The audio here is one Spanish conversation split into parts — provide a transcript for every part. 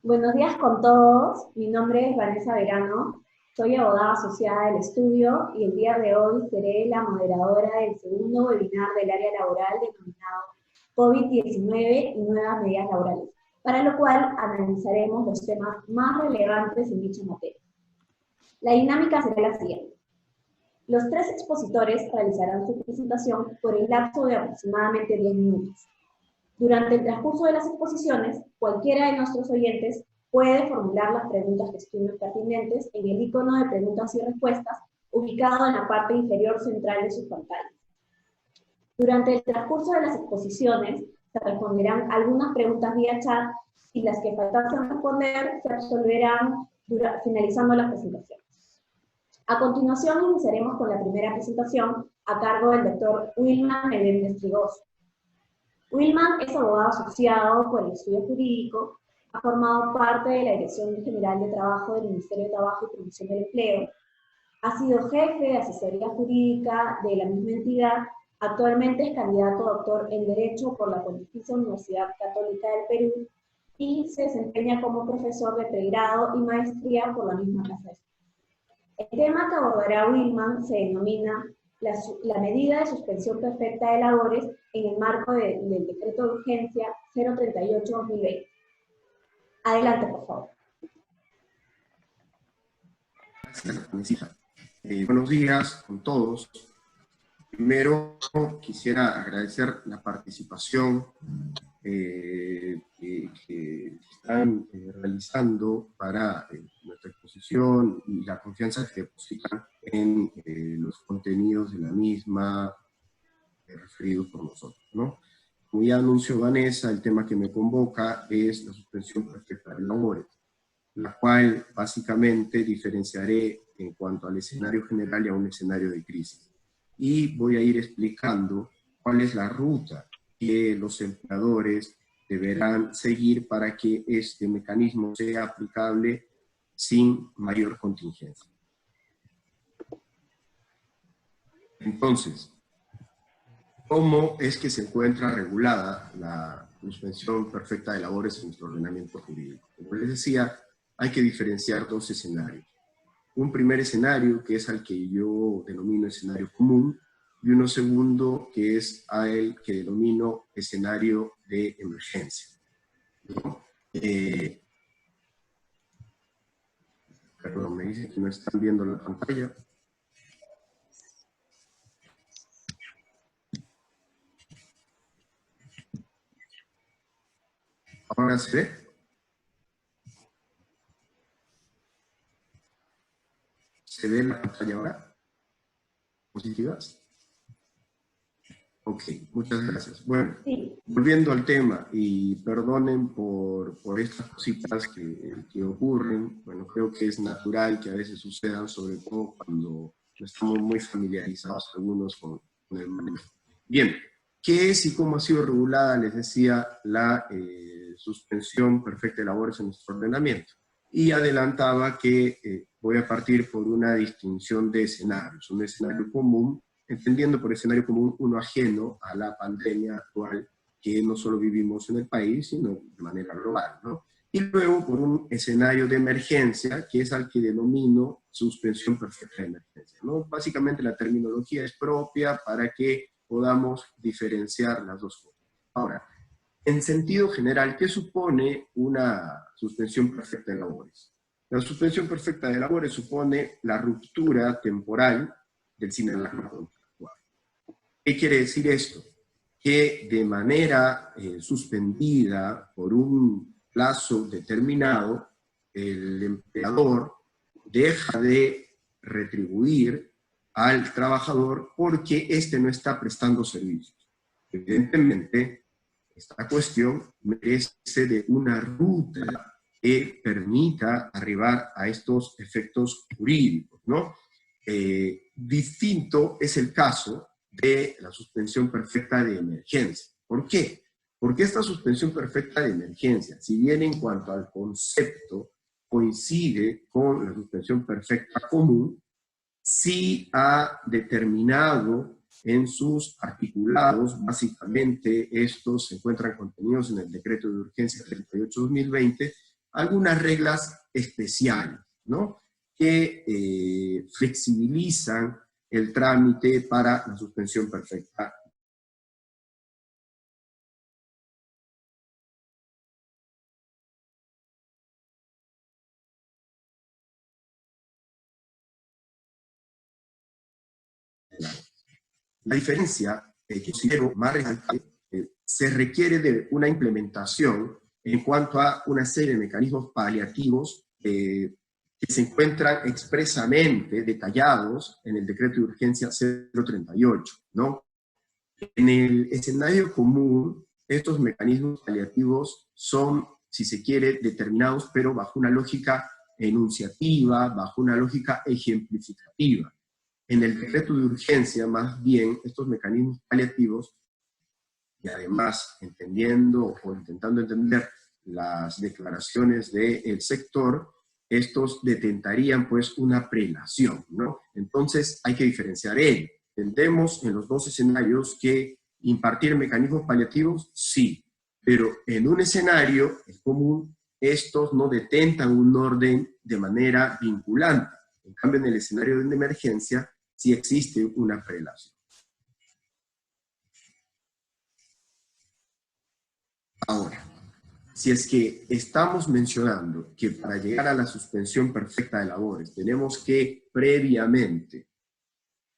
Buenos días con todos. Mi nombre es Vanessa Verano. Soy abogada asociada del estudio y el día de hoy seré la moderadora del segundo webinar del área laboral denominado COVID-19 y nuevas medidas laborales, para lo cual analizaremos los temas más relevantes en dicha materia. La dinámica será la siguiente. Los tres expositores realizarán su presentación por el lapso de aproximadamente 10 minutos. Durante el transcurso de las exposiciones, cualquiera de nuestros oyentes puede formular las preguntas que estimen pertinentes en el icono de preguntas y respuestas ubicado en la parte inferior central de su pantalla. Durante el transcurso de las exposiciones, se responderán algunas preguntas vía chat y las que faltasen responder se resolverán finalizando la presentación. A continuación, iniciaremos con la primera presentación a cargo del doctor Wilman Meléndez Trigoso. Wilman es abogado asociado por el estudio jurídico, ha formado parte de la Dirección General de Trabajo del Ministerio de Trabajo y Promoción del Empleo, ha sido jefe de asesoría jurídica de la misma entidad, actualmente es candidato a doctor en Derecho por la Pontificia Universidad Católica del Perú y se desempeña como profesor de pregrado y maestría por la misma casa. El tema que abordará Wilman se denomina la medida de suspensión perfecta de labores en el marco del decreto de urgencia 038-2020. Adelante, por favor. Gracias, Vanesita. Buenos días con todos. Primero, quisiera agradecer la participación que están realizando para nuestra exposición y la confianza que depositan en los contenidos de la misma referidos por nosotros, ¿no? Como ya anunció Vanessa, el tema que me convoca es la suspensión perfecta de labores, la cual básicamente diferenciaré en cuanto al escenario general y a un escenario de crisis. Y voy a ir explicando cuál es la ruta que los empleadores deberán seguir para que este mecanismo sea aplicable sin mayor contingencia. Entonces, ¿cómo es que se encuentra regulada la suspensión perfecta de labores en nuestro ordenamiento jurídico? Como les decía, hay que diferenciar dos escenarios. Un primer escenario, que es al que yo denomino escenario común, y uno segundo, que es al que denomino escenario de emergencia, ¿no? Perdón, me dicen que no están viendo la pantalla. ¿Ahora se ve? ¿Se ve la pantalla ahora? ¿Positivas? Ok, muchas gracias. Bueno, volviendo al tema, y perdonen por estas cositas que ocurren, bueno, creo que es natural que a veces sucedan, sobre todo cuando no estamos muy familiarizados algunos con el manejo. Bien, ¿qué es y cómo ha sido regulada, les decía, la suspensión perfecta de labores en nuestro ordenamiento? Y adelantaba que voy a partir por una distinción de escenarios, un escenario común, entendiendo por escenario común uno ajeno a la pandemia actual que no solo vivimos en el país, sino de manera global, ¿no? Y luego por un escenario de emergencia, que es al que denomino suspensión perfecta de emergencia, ¿no? Básicamente la terminología es propia para que podamos diferenciar las dos cosas. Ahora, en sentido general, ¿qué supone una suspensión perfecta de labores? La suspensión perfecta de labores supone la ruptura temporal del sindicato contractual. ¿Qué quiere decir esto? Que de manera suspendida por un plazo determinado, el empleador deja de retribuir al trabajador porque éste no está prestando servicios. Evidentemente, esta cuestión merece de una ruta que permita arribar a estos efectos jurídicos, ¿no? Distinto es el caso de la suspensión perfecta de emergencia. ¿Por qué? Porque esta suspensión perfecta de emergencia, si bien en cuanto al concepto coincide con la suspensión perfecta común, sí ha determinado en sus articulados, básicamente estos se encuentran contenidos en el Decreto de Urgencia 38/2020, algunas reglas especiales, ¿no?, que flexibilizan el trámite para la suspensión perfecta. La diferencia que considero más relevante se requiere de una implementación en cuanto a una serie de mecanismos paliativos que se encuentran expresamente detallados en el Decreto de Urgencia 038, ¿no? En el escenario común, estos mecanismos paliativos son, si se quiere, determinados, pero bajo una lógica enunciativa, bajo una lógica ejemplificativa. En el decreto de urgencia, más bien, estos mecanismos paliativos, y además entendiendo o intentando entender las declaraciones del sector, estos detentarían pues una prelación, ¿no? Entonces hay que diferenciar ello. Entendemos en los dos escenarios que impartir mecanismos paliativos, sí, pero en un escenario, el común, estos no detentan un orden de manera vinculante. En cambio, en el escenario de emergencia, sí existe una prelación. Ahora, si es que estamos mencionando que para llegar a la suspensión perfecta de labores tenemos que previamente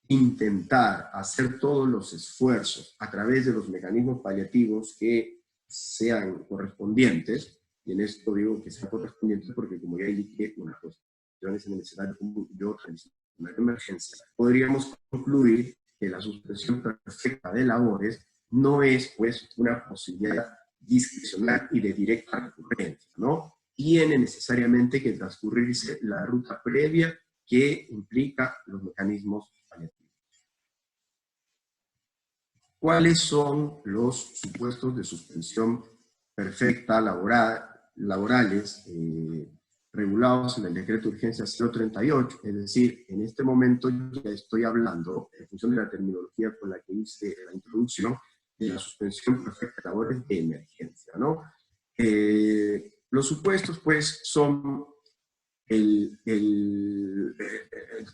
intentar hacer todos los esfuerzos a través de los mecanismos paliativos que sean correspondientes, y en esto digo que sean correspondientes porque, como ya indiqué, una cuestión es en el escenario común y otra en el escenario de emergencia, podríamos concluir que la suspensión perfecta de labores no es pues una posibilidad discrecional y de directa recurrencia, ¿no? Tiene necesariamente que transcurrirse la ruta previa que implica los mecanismos paliativos. ¿Cuáles son los supuestos de suspensión perfecta laborales regulados en el decreto de urgencia 038? Es decir, en este momento ya estoy hablando, en función de la terminología con la que hice la introducción, de la suspensión perfecta de labores de emergencia, ¿no? Los supuestos, pues, son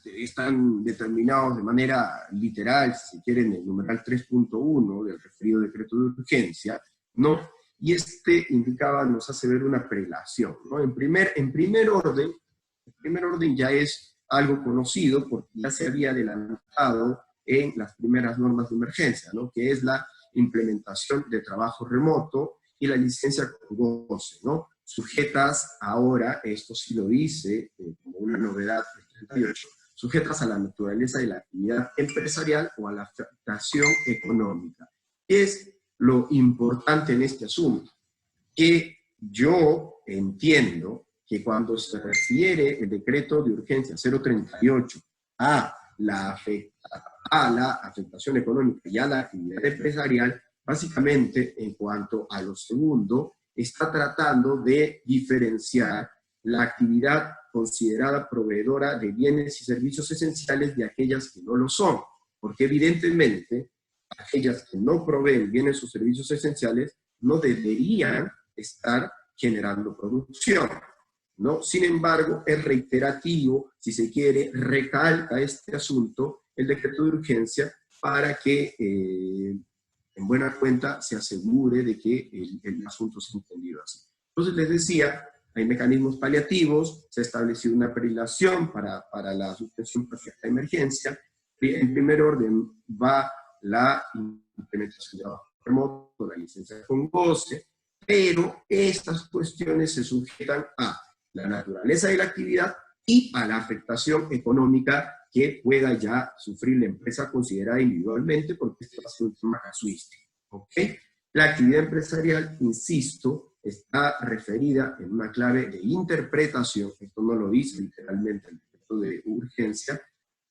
están determinados de manera literal, si se quiere, en el numeral 3.1 del referido decreto de urgencia, ¿no? Y este indicaba, nos hace ver una prelación, ¿no? En primer orden ya es algo conocido porque ya se había adelantado en las primeras normas de emergencia, ¿no?, que es la implementación de trabajo remoto y la licencia con goce, ¿no?, sujetas ahora, esto sí lo dice como una novedad del 38, sujetas a la naturaleza de la actividad empresarial o a la afectación económica. ¿Qué es lo importante en este asunto? Que yo entiendo que cuando se refiere el decreto de urgencia 038 a la afectación económica y a la actividad empresarial, básicamente en cuanto a lo segundo, está tratando de diferenciar la actividad considerada proveedora de bienes y servicios esenciales de aquellas que no lo son, porque evidentemente aquellas que no proveen bienes o servicios esenciales no deberían estar generando producción, ¿no? Sin embargo, es reiterativo, si se quiere, recalca este asunto, el decreto de urgencia, para que en buena cuenta se asegure de que el asunto se ha entendido así. Entonces les decía, hay mecanismos paliativos, se ha establecido una prelación para la suspensión perfecta de emergencia. En primer orden va la implementación de trabajo remoto, la licencia con goce, pero estas cuestiones se sujetan a la naturaleza de la actividad y a la afectación económica que pueda ya sufrir la empresa considerada individualmente, porque este va a ser un tema casuístico, ¿ok? La actividad empresarial, insisto, está referida en una clave de interpretación, esto no lo dice literalmente el decreto de urgencia,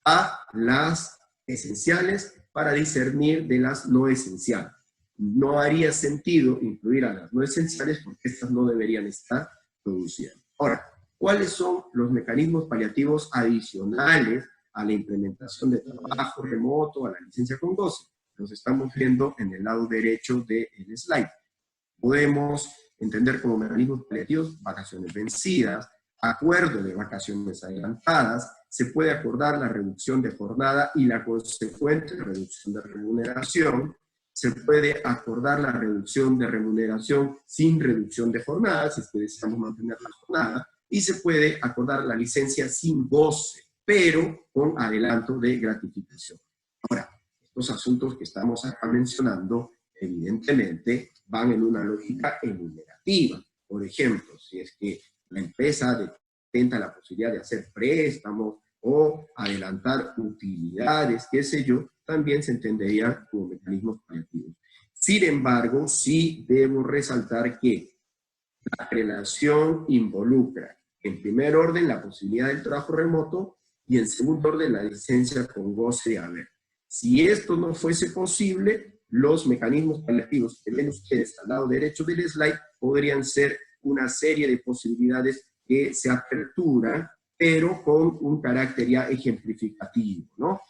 a las esenciales para discernir de las no esenciales. No haría sentido incluir a las no esenciales porque estas no deberían estar produciendo. Ahora, ¿cuáles son los mecanismos paliativos adicionales a la implementación de trabajo remoto, a la licencia con goce. Los estamos viendo en el lado derecho del slide. Podemos entender como mecanismos paliativos vacaciones vencidas, acuerdo de vacaciones adelantadas, se puede acordar la reducción de jornada y la consecuente reducción de remuneración, se puede acordar la reducción de remuneración sin reducción de jornada, si es que deseamos mantener la jornada, y se puede acordar la licencia sin goce, pero con adelanto de gratificación. Ahora, estos asuntos que estamos acá mencionando, evidentemente, van en una lógica enumerativa. Por ejemplo, si es que la empresa detenta la posibilidad de hacer préstamos o adelantar utilidades, qué sé yo, también se entendería como mecanismos paliativos. Sin embargo, sí debo resaltar que la relación involucra, en primer orden, la posibilidad del trabajo remoto y en segundo orden, la licencia con goce de haber. Si esto no fuese posible, los mecanismos paliativos que ven ustedes al lado derecho del slide podrían ser una serie de posibilidades que se aperturan, pero con un carácter ya ejemplificativo, ¿no?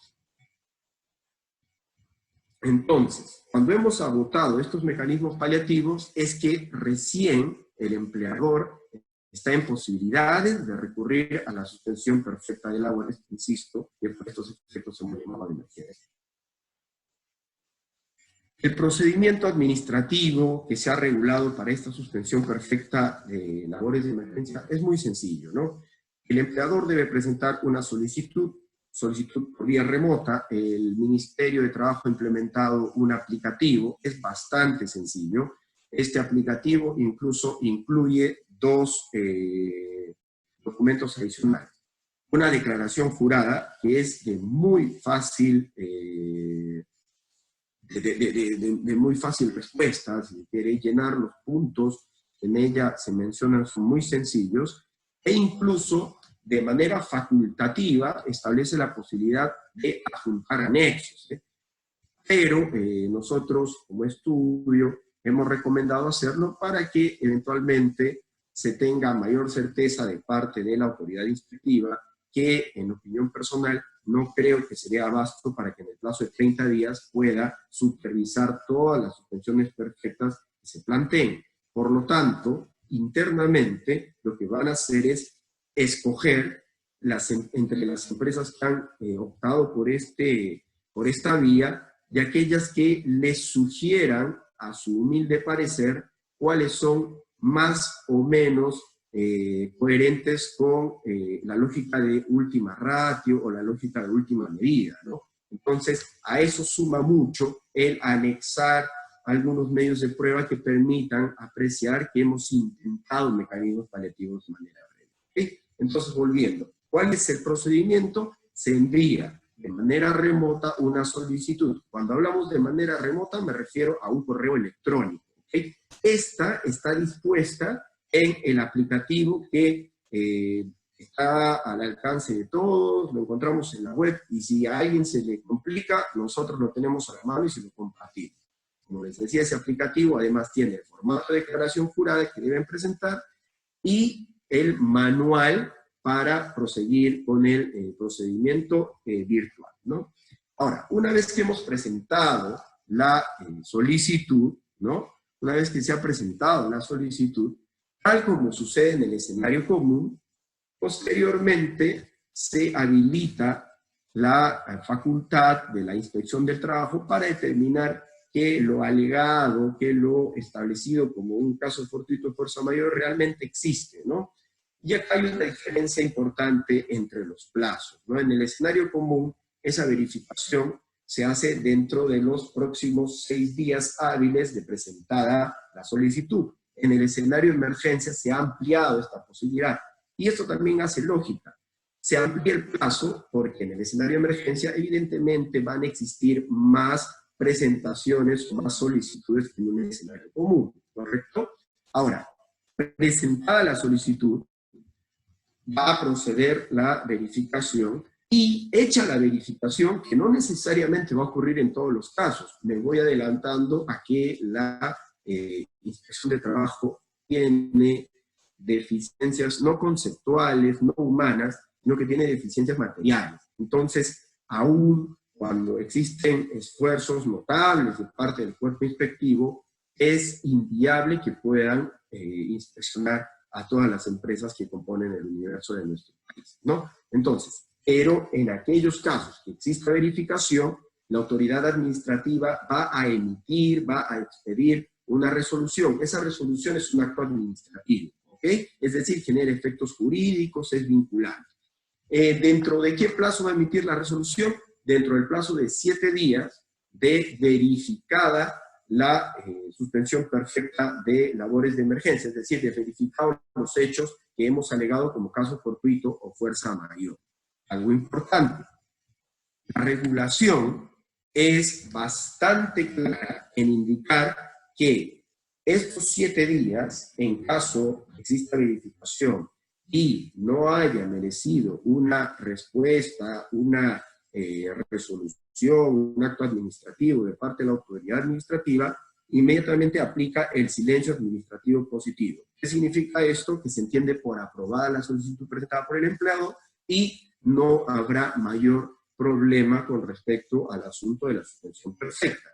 Entonces, cuando hemos agotado estos mecanismos paliativos, es que recién el empleador está en posibilidades de recurrir a la suspensión perfecta de labores, insisto, que por estos efectos hemos llamado de emergencia. El procedimiento administrativo que se ha regulado para esta suspensión perfecta de labores de emergencia es muy sencillo, ¿no? El empleador debe presentar una solicitud por vía remota. El Ministerio de Trabajo ha implementado un aplicativo, es bastante sencillo. Este aplicativo incluso incluye dos documentos adicionales. Una declaración jurada que es de muy fácil muy fácil respuesta. Si queréis llenar los puntos que en ella se mencionan, son muy sencillos, e incluso de manera facultativa establece la posibilidad de adjuntar anexos, ¿eh? Pero nosotros como estudio hemos recomendado hacerlo para que eventualmente se tenga mayor certeza de parte de la autoridad inspectiva, que en opinión personal no creo que sería abasto para que en el plazo de 30 días pueda supervisar todas las suspensiones perfectas que se planteen. Por lo tanto, internamente lo que van a hacer es escoger entre las empresas que han optado por esta vía, y aquellas que les sugieran, a su humilde parecer, cuáles son más o menos coherentes con la lógica de última ratio o la lógica de última medida, ¿no? Entonces, a eso suma mucho el anexar algunos medios de prueba que permitan apreciar que hemos intentado mecanismos paliativos de manera breve, ¿okay? Entonces, volviendo, ¿cuál es el procedimiento? Se envía de manera remota una solicitud. Cuando hablamos de manera remota me refiero a un correo electrónico, ¿okay? Esta está dispuesta en el aplicativo que está al alcance de todos, lo encontramos en la web, y si a alguien se le complica, nosotros lo tenemos a la mano y se lo compartimos. Como les decía, ese aplicativo además tiene el formato de declaración jurada que deben presentar y el manual para proseguir con el procedimiento virtual, ¿no? Ahora, una vez que hemos presentado la solicitud, ¿no? Una vez que se ha presentado la solicitud, tal como sucede en el escenario común, posteriormente se habilita la facultad de la inspección del trabajo para determinar que lo alegado, que lo establecido como un caso fortuito de fuerza mayor realmente existe, ¿no? Y acá hay una diferencia importante entre los plazos, ¿no? En el escenario común, esa verificación se hace dentro de los próximos 6 días hábiles de presentada la solicitud. En el escenario de emergencia se ha ampliado esta posibilidad. Y esto también hace lógica. Se amplía el plazo porque en el escenario de emergencia evidentemente van a existir más presentaciones o más solicitudes que en un escenario común, ¿correcto? Ahora, presentada la solicitud, va a proceder la verificación, y hecha la verificación, que no necesariamente va a ocurrir en todos los casos, me voy adelantando a que la inspección de trabajo tiene deficiencias no conceptuales, no humanas, sino que tiene deficiencias materiales. Entonces, aún cuando existen esfuerzos notables de parte del cuerpo inspectivo, es inviable que puedan inspeccionar a todas las empresas que componen el universo de nuestro país, ¿no? Entonces, pero en aquellos casos que exista verificación, la autoridad administrativa va a emitir, va a expedir una resolución. Esa resolución es un acto administrativo, ¿ok? Es decir, genera efectos jurídicos, es vinculante. ¿Dentro de qué plazo va a emitir la resolución? Dentro del plazo de 7 días de verificada la suspensión perfecta de labores de emergencia, es decir, de verificar los hechos que hemos alegado como caso fortuito o fuerza mayor. Algo importante, la regulación es bastante clara en indicar que estos 7 días, en caso exista verificación y no haya merecido una respuesta, una resolución, un acto administrativo de parte de la autoridad administrativa, inmediatamente aplica el silencio administrativo positivo. ¿Qué significa esto? Que se entiende por aprobada la solicitud presentada por el empleado y no habrá mayor problema con respecto al asunto de la suspensión perfecta.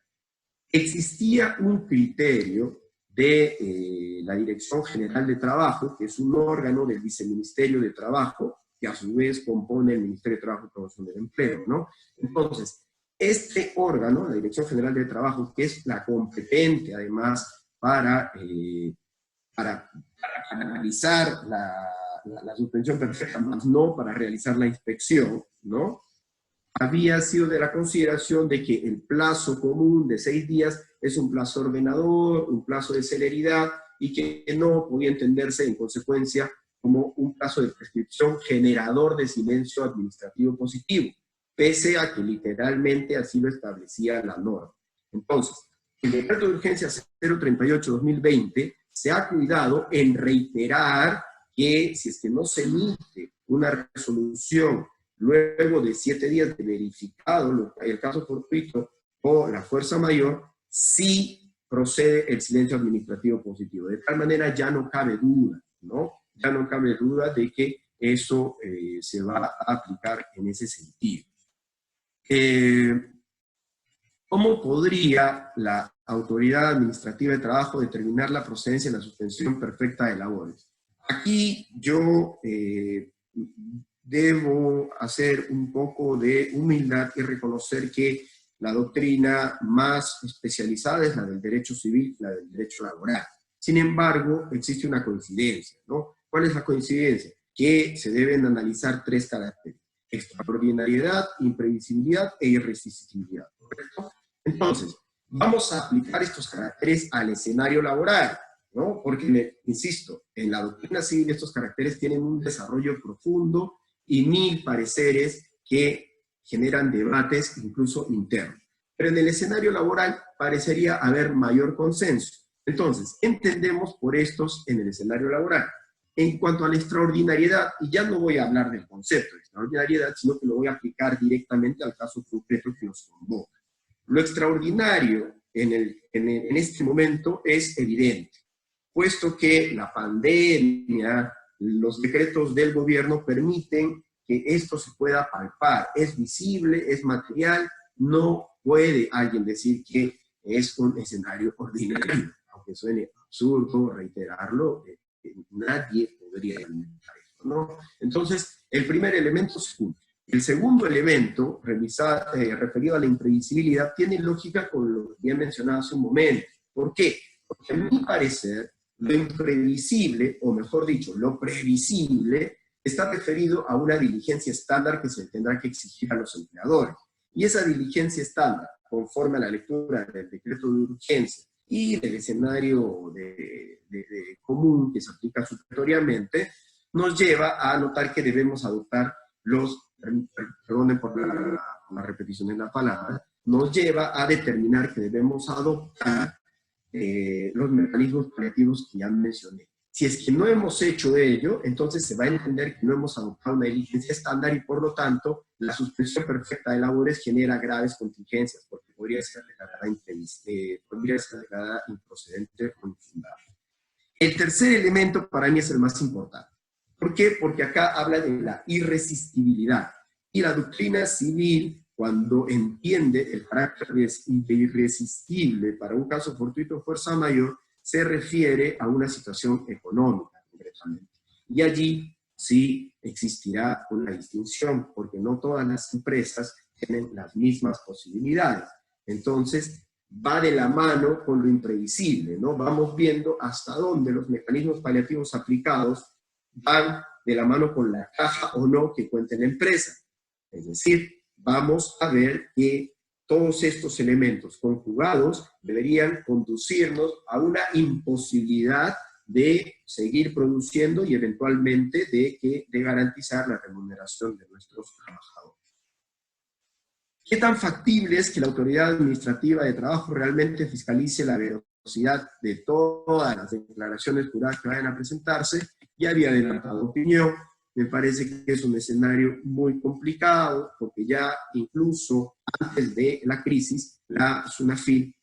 Existía un criterio de la Dirección General de Trabajo, que es un órgano del Viceministerio de Trabajo, que a su vez compone el Ministerio de Trabajo y Promoción del Empleo, ¿no? Entonces, este órgano, la Dirección General de Trabajo, que es la competente además para analizar la suspensión perfecta, más no para realizar la inspección, ¿no? Había sido de la consideración de que el plazo común de 6 días es un plazo ordenador, un plazo de celeridad, y que no podía entenderse en consecuencia como un plazo de prescripción generador de silencio administrativo positivo, pese a que literalmente así lo establecía la norma. Entonces, el decreto de urgencia 038-2020 se ha cuidado en reiterar que si es que no se emite una resolución luego de 7 días de verificado el caso fortuito o la fuerza mayor, sí procede el silencio administrativo positivo. De tal manera ya no cabe duda, ¿no? Ya no cabe duda de que eso se va a aplicar en ese sentido. ¿Cómo podría la autoridad administrativa de trabajo determinar la procedencia de la suspensión perfecta de labores? Aquí yo debo hacer un poco de humildad y reconocer que la doctrina más especializada es la del derecho civil, la del derecho laboral. Sin embargo, existe una coincidencia, ¿no? ¿Cuál es la coincidencia? Que se deben analizar 3 caracteres: extraordinariedad, imprevisibilidad e irresistibilidad, ¿correcto? Entonces, vamos a aplicar estos caracteres al escenario laboral, ¿no? Porque, insisto, en la doctrina civil estos caracteres tienen un desarrollo profundo y 1000 pareceres que generan debates incluso internos. Pero en el escenario laboral parecería haber mayor consenso. Entonces, entendemos por estos en el escenario laboral. En cuanto a la extraordinariedad, y ya no voy a hablar del concepto de extraordinariedad, sino que lo voy a aplicar directamente al caso concreto que nos convoca. Lo extraordinario en este momento es evidente, puesto que la pandemia, los decretos del gobierno permiten que esto se pueda palpar, es visible, es material, no puede alguien decir que es un escenario ordinario, aunque suene absurdo reiterarlo, nadie podría argumentar esto, ¿no? Entonces, el primer elemento se cumple. El segundo elemento, referido a la imprevisibilidad, tiene lógica con lo que ya mencionado hace un momento. ¿Por qué? Porque a mi parecer, lo imprevisible, o mejor dicho, lo previsible, está referido a una diligencia estándar que se tendrá que exigir a los empleadores. Y esa diligencia estándar, conforme a la lectura del decreto de urgencia y del escenario común que se aplica supletoriamente, nos lleva a notar que debemos adoptar perdonen por la repetición de la palabra, nos lleva a determinar que debemos adoptar los mecanismos paliativos que ya mencioné. Si es que no hemos hecho ello, entonces se va a entender que no hemos adoptado una diligencia estándar y por lo tanto la suspensión perfecta de labores genera graves contingencias porque podría ser declarada improcedente o infundada. El tercer elemento para mí es el más importante. ¿Por qué? Porque acá habla de la irresistibilidad. Y la doctrina civil, cuando entiende el carácter de irresistible para un caso fortuito o fuerza mayor, se refiere a una situación económica, concretamente. Y allí sí existirá una distinción, porque no todas las empresas tienen las mismas posibilidades. Entonces, va de la mano con lo imprevisible, ¿no? Vamos viendo hasta dónde los mecanismos paliativos aplicados van de la mano con la caja o no que cuente la empresa. Es decir, vamos a ver que todos estos elementos conjugados deberían conducirnos a una imposibilidad de seguir produciendo y eventualmente de garantizar la remuneración de nuestros trabajadores. ¿Qué tan factible es que la autoridad administrativa de trabajo realmente fiscalice la veracidad de todas las declaraciones juradas que vayan a presentarse? Ya había adelantado opinión. Me parece que es un escenario muy complicado, porque ya incluso antes de la crisis, la SUNAFIL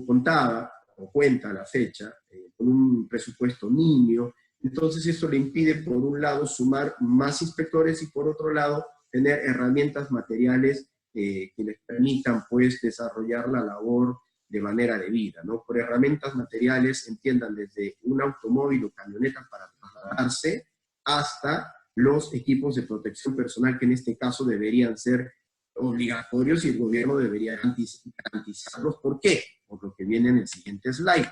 contaba a la fecha, con un presupuesto nimio. Entonces eso le impide, por un lado, sumar más inspectores y por otro lado, tener herramientas materiales que les permitan, pues, desarrollar la labor de manera debida, ¿no? Por herramientas materiales, entiendan desde un automóvil o camioneta para trasladarse, hasta los equipos de protección personal, que en este caso deberían ser obligatorios y el gobierno debería garantizarlos. ¿Por qué? Por lo que viene en el siguiente slide.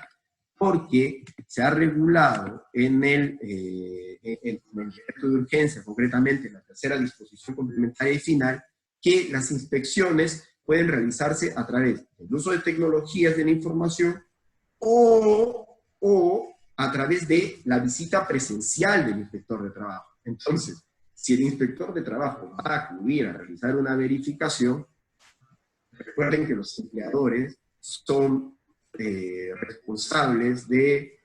Porque se ha regulado en el decreto de urgencia, concretamente en la tercera disposición complementaria y final, que las inspecciones pueden realizarse a través del uso de tecnologías de la información o a través de la visita presencial del inspector de trabajo. Entonces, si el inspector de trabajo va a acudir a realizar una verificación, recuerden que los empleadores son responsables de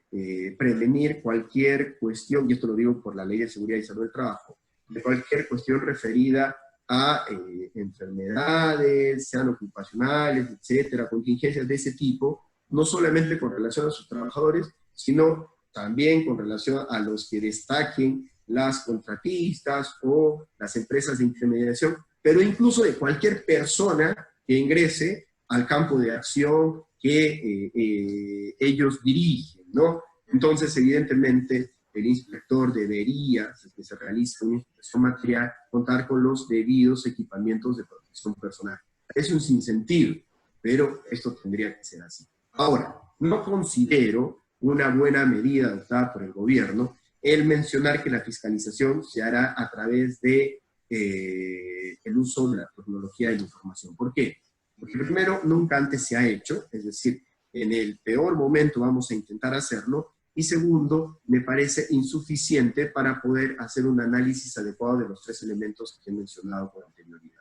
prevenir cualquier cuestión, y esto lo digo por la Ley de Seguridad y Salud del Trabajo, de cualquier cuestión referida a enfermedades, sean ocupacionales, etcétera, contingencias de ese tipo, no solamente con relación a sus trabajadores, sino también con relación a los que destaquen las contratistas o las empresas de intermediación, pero incluso de cualquier persona que ingrese al campo de acción que ellos dirigen, ¿no? Entonces, evidentemente, el inspector debería, si es que se realiza una inspección material, contar con los debidos equipamientos de protección personal. Es un sinsentido, pero esto tendría que ser así. Ahora, no considero una buena medida adoptada por el gobierno el mencionar que la fiscalización se hará a través de el uso de la tecnología de la información. ¿Por qué? Porque primero, nunca antes se ha hecho, es decir, en el peor momento vamos a intentar hacerlo, y segundo, me parece insuficiente para poder hacer un análisis adecuado de los tres elementos que he mencionado con anterioridad.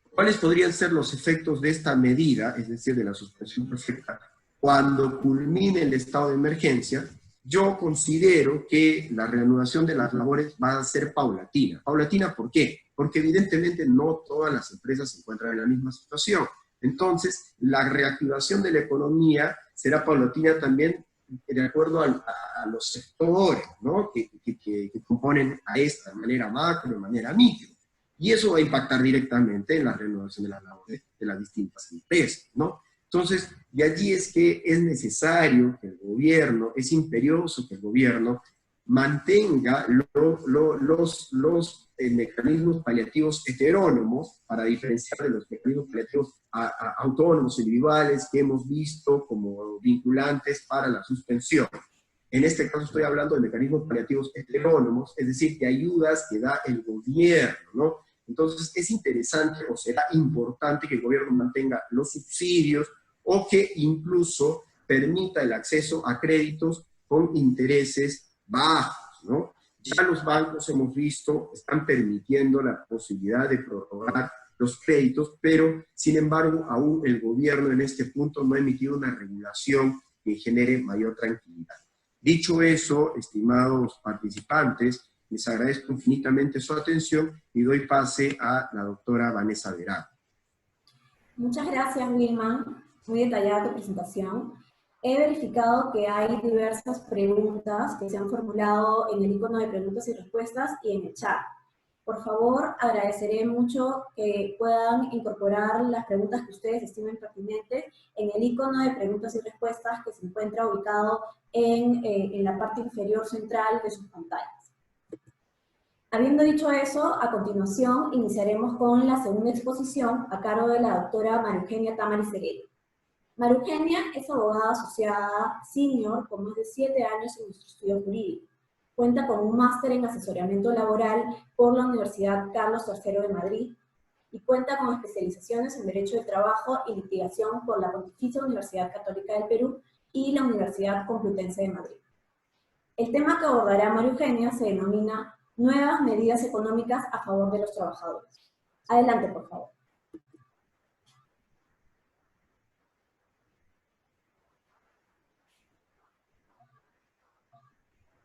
¿Cuáles podrían ser los efectos de esta medida, es decir, de la suspensión perfecta, cuando culmine el estado de emergencia? Yo considero que la reanudación de las labores va a ser paulatina. ¿Paulatina por qué? Porque evidentemente no todas las empresas se encuentran en la misma situación. Entonces, la reactivación de la economía será paulatina también de acuerdo a los sectores, ¿no? que componen a esta, de manera macro, de manera micro. Y eso va a impactar directamente en la reanudación de las labores de las distintas empresas, ¿no? Entonces, de allí es que es necesario que el gobierno, es imperioso que el gobierno mantenga los mecanismos paliativos heterónomos para diferenciar de los mecanismos paliativos autónomos, individuales, que hemos visto como vinculantes para la suspensión. En este caso estoy hablando de mecanismos paliativos heterónomos, es decir, de ayudas que da el gobierno, ¿no? Entonces es interesante o será importante que el gobierno mantenga los subsidios o que incluso permita el acceso a créditos con intereses bajos, ¿no? Ya los bancos, hemos visto, están permitiendo la posibilidad de prorrogar los créditos, pero sin embargo aún el gobierno en este punto no ha emitido una regulación que genere mayor tranquilidad. Dicho eso, estimados participantes, les agradezco infinitamente su atención y doy pase a la doctora Vanessa Verano. Muchas gracias, Wilman. Muy detallada tu presentación. He verificado que hay diversas preguntas que se han formulado en el icono de preguntas y respuestas y en el chat. Por favor, agradeceré mucho que puedan incorporar las preguntas que ustedes estimen pertinentes en el icono de preguntas y respuestas que se encuentra ubicado en la parte inferior central de sus pantallas. Habiendo dicho eso, a continuación iniciaremos con la segunda exposición a cargo de la doctora María Eugenia Tamaris Heredia. María Eugenia es abogada asociada senior con más de 7 años en nuestro estudio jurídico. Cuenta con un máster en asesoramiento laboral por la Universidad Carlos III de Madrid y cuenta con especializaciones en Derecho del Trabajo y Litigación por la Pontificia Universidad Católica del Perú y la Universidad Complutense de Madrid. El tema que abordará María Eugenia se denomina Nuevas medidas económicas a favor de los trabajadores. Adelante, por favor.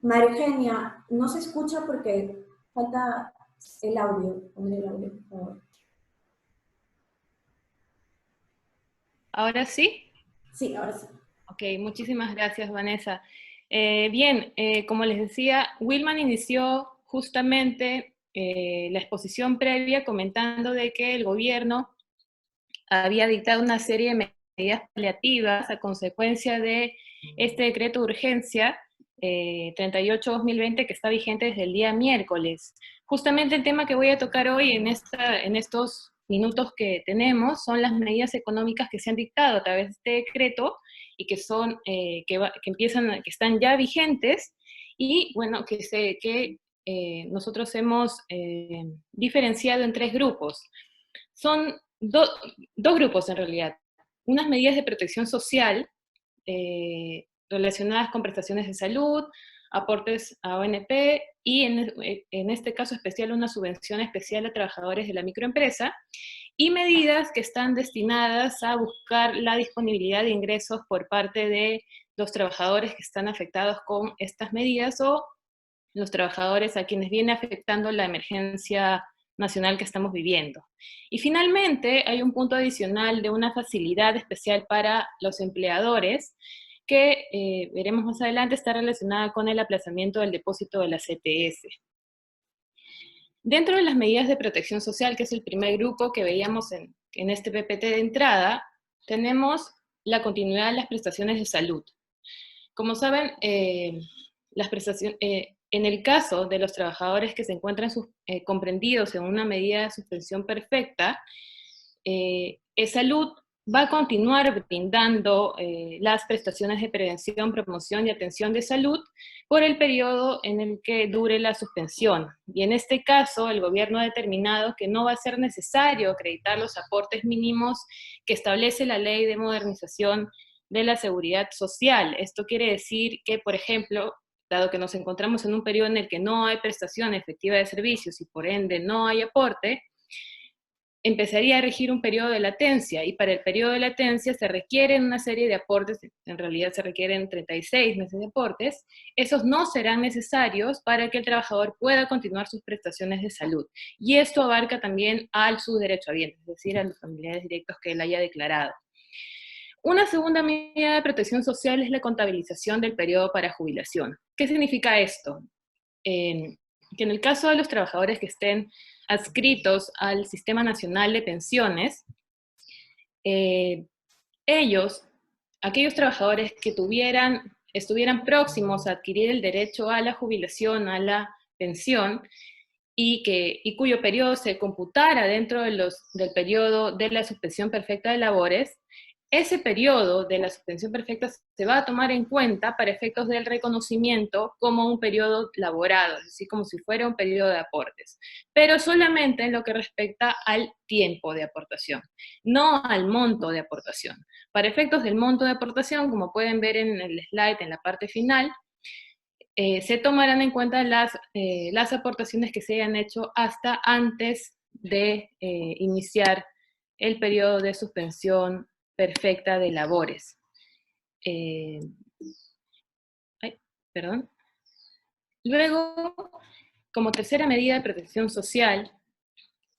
María Eugenia, no se escucha porque falta el audio. Ponle el audio, por favor. ¿Ahora sí? Sí, ahora sí. Ok, muchísimas gracias, Vanessa. Como les decía, Wilman inició justamente la exposición previa comentando de que el gobierno había dictado una serie de medidas paliativas a consecuencia de este decreto de urgencia 38-2020 que está vigente desde el día miércoles. Justamente el tema que voy a tocar hoy en estos minutos que tenemos son las medidas económicas que se han dictado a través de este decreto y que son, que están ya vigentes y bueno, que nosotros hemos diferenciado en 3 grupos. Son dos grupos en realidad. Unas medidas de protección social relacionadas con prestaciones de salud, aportes a ONP y en este caso especial una subvención especial a trabajadores de la microempresa, y medidas que están destinadas a buscar la disponibilidad de ingresos por parte de los trabajadores que están afectados con estas medidas o los trabajadores a quienes viene afectando la emergencia nacional que estamos viviendo. Y finalmente hay un punto adicional de una facilidad especial para los empleadores que veremos más adelante está relacionada con el aplazamiento del depósito de la CTS. Dentro de las medidas de protección social, que es el primer grupo que veíamos en este PPT de entrada, tenemos la continuidad de las prestaciones de salud. Como saben, las prestaciones, en el caso de los trabajadores que se encuentran comprendidos en una medida de suspensión perfecta, salud va a continuar brindando las prestaciones de prevención, promoción y atención de salud por el periodo en el que dure la suspensión. Y en este caso, el gobierno ha determinado que no va a ser necesario acreditar los aportes mínimos que establece la Ley de Modernización de la Seguridad Social. Esto quiere decir que, por ejemplo, dado que nos encontramos en un periodo en el que no hay prestación efectiva de servicios y por ende no hay aporte, empezaría a regir un periodo de latencia, y para el periodo de latencia se requieren una serie de aportes, en realidad se requieren 36 meses de aportes. Esos no serán necesarios para que el trabajador pueda continuar sus prestaciones de salud, y esto abarca también a sus derechohabientes, es decir, a los familiares directos que él haya declarado. Una segunda medida de protección social es la contabilización del periodo para jubilación. ¿Qué significa esto? Que en el caso de los trabajadores que estén adscritos al Sistema Nacional de Pensiones, aquellos trabajadores que estuvieran próximos a adquirir el derecho a la jubilación, a la pensión, y cuyo periodo se computara dentro del periodo de la suspensión perfecta de labores, ese periodo de la suspensión perfecta se va a tomar en cuenta para efectos del reconocimiento como un periodo laborado, es decir, como si fuera un periodo de aportes, pero solamente en lo que respecta al tiempo de aportación, no al monto de aportación. Para efectos del monto de aportación, como pueden ver en el slide en la parte final, se tomarán en cuenta las aportaciones que se hayan hecho hasta antes de iniciar el periodo de suspensión perfecta de labores. Luego, como tercera medida de protección social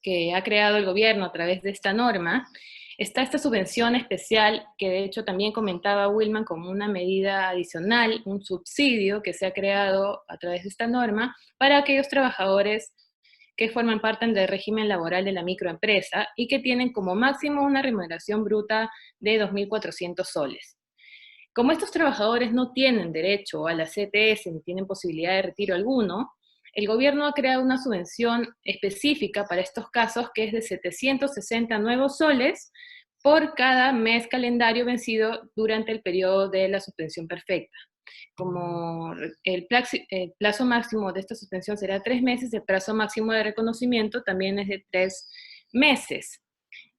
que ha creado el gobierno a través de esta norma, está esta subvención especial, que de hecho también comentaba Wilman como una medida adicional, un subsidio que se ha creado a través de esta norma para aquellos trabajadores que forman parte del régimen laboral de la microempresa y que tienen como máximo una remuneración bruta de 2.400 soles. Como estos trabajadores no tienen derecho a la CTS ni tienen posibilidad de retiro alguno, el gobierno ha creado una subvención específica para estos casos que es de 760 nuevos soles por cada mes calendario vencido durante el periodo de la suspensión perfecta. Como el plazo máximo de esta suspensión será 3 meses, el plazo máximo de reconocimiento también es de 3 meses.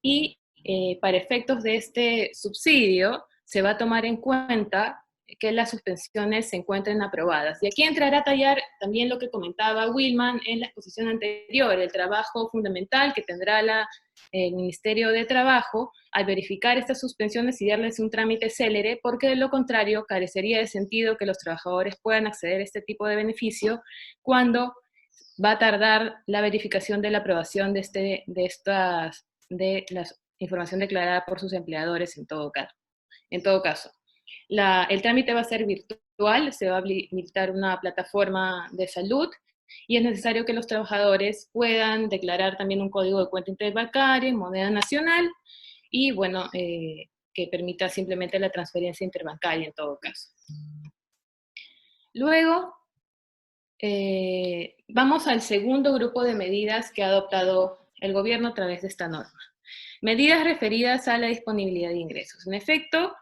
Y para efectos de este subsidio, se va a tomar en cuenta que las suspensiones se encuentren aprobadas. Y aquí entrará a tallar también lo que comentaba Wilman en la exposición anterior, el trabajo fundamental que tendrá el Ministerio de Trabajo al verificar estas suspensiones y darles un trámite célere, porque de lo contrario carecería de sentido que los trabajadores puedan acceder a este tipo de beneficio cuando va a tardar la verificación de la aprobación de la información declarada por sus empleadores en todo caso. El trámite va a ser virtual, se va a habilitar una plataforma de salud y es necesario que los trabajadores puedan declarar también un código de cuenta interbancaria en moneda nacional y, bueno, que permita simplemente la transferencia interbancaria en todo caso. Luego, vamos al segundo grupo de medidas que ha adoptado el gobierno a través de esta norma. Medidas referidas a la disponibilidad de ingresos. En efecto,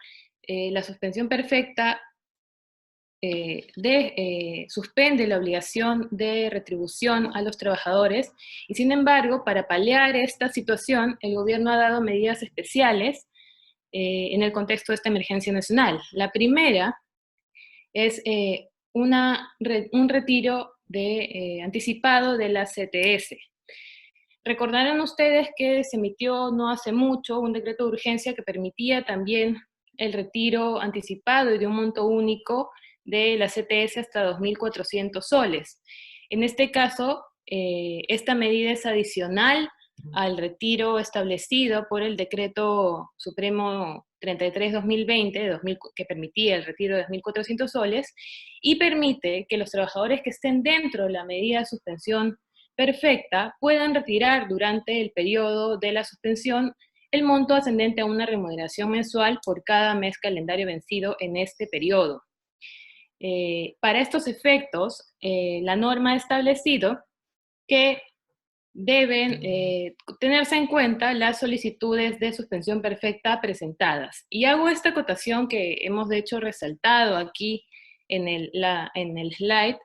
la suspensión perfecta suspende la obligación de retribución a los trabajadores y, sin embargo, para paliar esta situación, el gobierno ha dado medidas especiales en el contexto de esta emergencia nacional. La primera es un retiro anticipado de la CTS. Recordarán ustedes que se emitió no hace mucho un decreto de urgencia que permitía también el retiro anticipado y de un monto único de la CTS hasta 2.400 soles. En este caso, esta medida es adicional al retiro establecido por el Decreto Supremo 33-2020, que permitía el retiro de 2.400 soles, y permite que los trabajadores que estén dentro de la medida de suspensión perfecta puedan retirar durante el periodo de la suspensión el monto ascendente a una remuneración mensual por cada mes calendario vencido en este periodo. Para estos efectos, la norma ha establecido que deben tenerse en cuenta las solicitudes de suspensión perfecta presentadas. Y hago esta acotación que hemos de hecho resaltado aquí en el slide,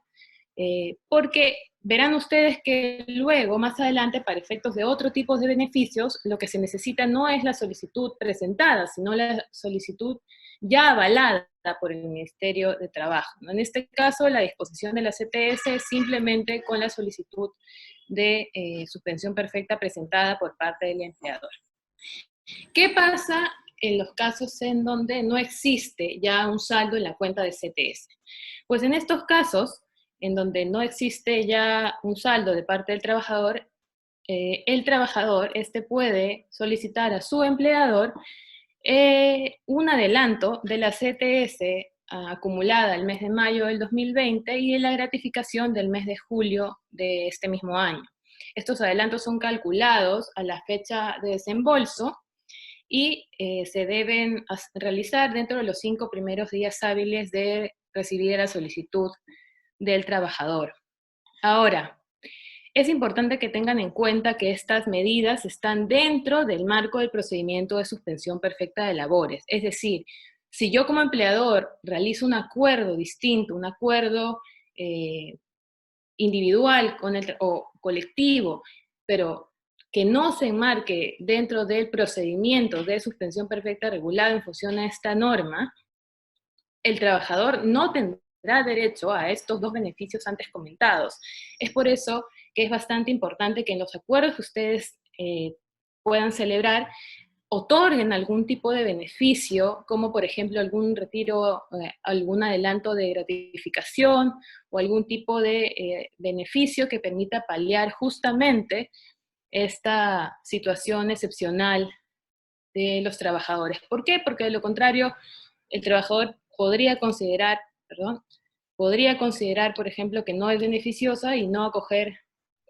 porque verán ustedes que luego, más adelante, para efectos de otro tipo de beneficios, lo que se necesita no es la solicitud presentada, sino la solicitud ya avalada por el Ministerio de Trabajo, ¿no? En este caso, la disposición de la CTS es simplemente con la solicitud de suspensión perfecta presentada por parte del empleador. ¿Qué pasa en los casos en donde no existe ya un saldo en la cuenta de CTS? Pues en estos casos, en donde no existe ya un saldo de parte del trabajador, el trabajador puede solicitar a su empleador un adelanto de la CTS acumulada el mes de mayo del 2020 y de la gratificación del mes de julio de este mismo año. Estos adelantos son calculados a la fecha de desembolso y se deben realizar dentro de los 5 primeros días hábiles de recibir la solicitud del trabajador. Ahora, es importante que tengan en cuenta que estas medidas están dentro del marco del procedimiento de suspensión perfecta de labores. Es decir, si yo como empleador realizo un acuerdo distinto, un acuerdo individual o colectivo, pero que no se enmarque dentro del procedimiento de suspensión perfecta regulado en función a esta norma, el trabajador no tendrá derecho a estos 2 beneficios antes comentados. Es por eso que es bastante importante que en los acuerdos que ustedes puedan celebrar, otorguen algún tipo de beneficio, como por ejemplo algún retiro, algún adelanto de gratificación, o algún tipo de beneficio que permita paliar justamente esta situación excepcional de los trabajadores. ¿Por qué? Porque de lo contrario, el trabajador podría considerar, por ejemplo, que no es beneficiosa y no acoger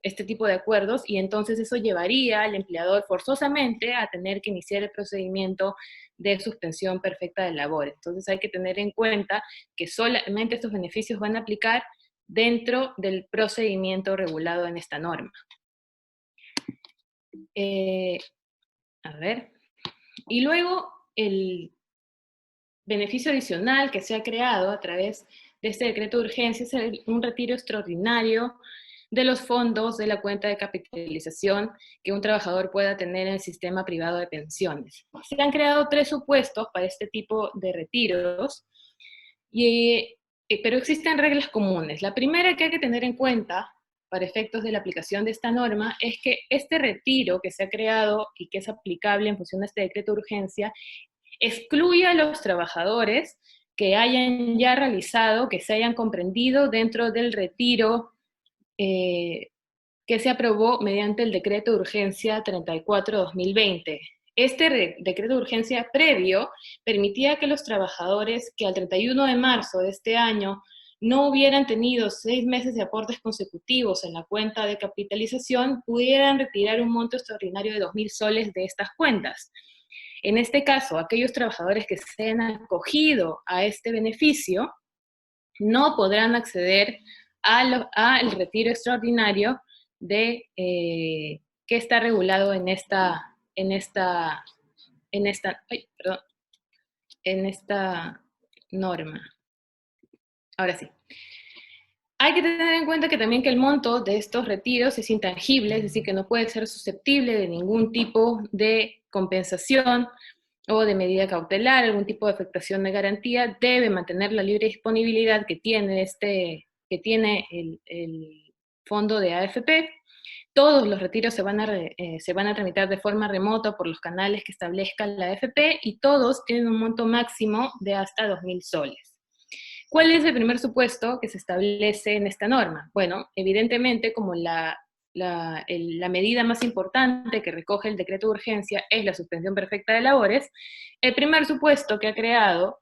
este tipo de acuerdos, y entonces eso llevaría al empleador forzosamente a tener que iniciar el procedimiento de suspensión perfecta de labores. Entonces hay que tener en cuenta que solamente estos beneficios van a aplicar dentro del procedimiento regulado en esta norma. A ver, y luego el beneficio adicional que se ha creado a través de este decreto de urgencia es un retiro extraordinario de los fondos de la cuenta de capitalización que un trabajador pueda tener en el sistema privado de pensiones. Se han creado 3 supuestos para este tipo de retiros, pero existen reglas comunes. La primera que hay que tener en cuenta para efectos de la aplicación de esta norma es que este retiro que se ha creado y que es aplicable en función de este decreto de urgencia excluye a los trabajadores que hayan ya realizado, que se hayan comprendido dentro del retiro que se aprobó mediante el decreto de urgencia 34/2020. Este decreto de urgencia previo permitía que los trabajadores que al 31 de marzo de este año no hubieran tenido 6 meses de aportes consecutivos en la cuenta de capitalización pudieran retirar un monto extraordinario de 2.000 soles de estas cuentas. En este caso, aquellos trabajadores que se hayan acogido a este beneficio no podrán acceder al retiro extraordinario que está regulado en esta norma. Ahora sí. Hay que tener en cuenta que también que el monto de estos retiros es intangible, es decir, que no puede ser susceptible de ningún tipo de compensación o de medida cautelar, algún tipo de afectación de garantía, debe mantener la libre disponibilidad que tiene el fondo de AFP. Todos los retiros se van a tramitar de forma remota por los canales que establezca la AFP y todos tienen un monto máximo de hasta 2.000 soles. ¿Cuál es el primer supuesto que se establece en esta norma? Bueno, evidentemente, como la medida más importante que recoge el decreto de urgencia es la suspensión perfecta de labores, el primer supuesto que ha creado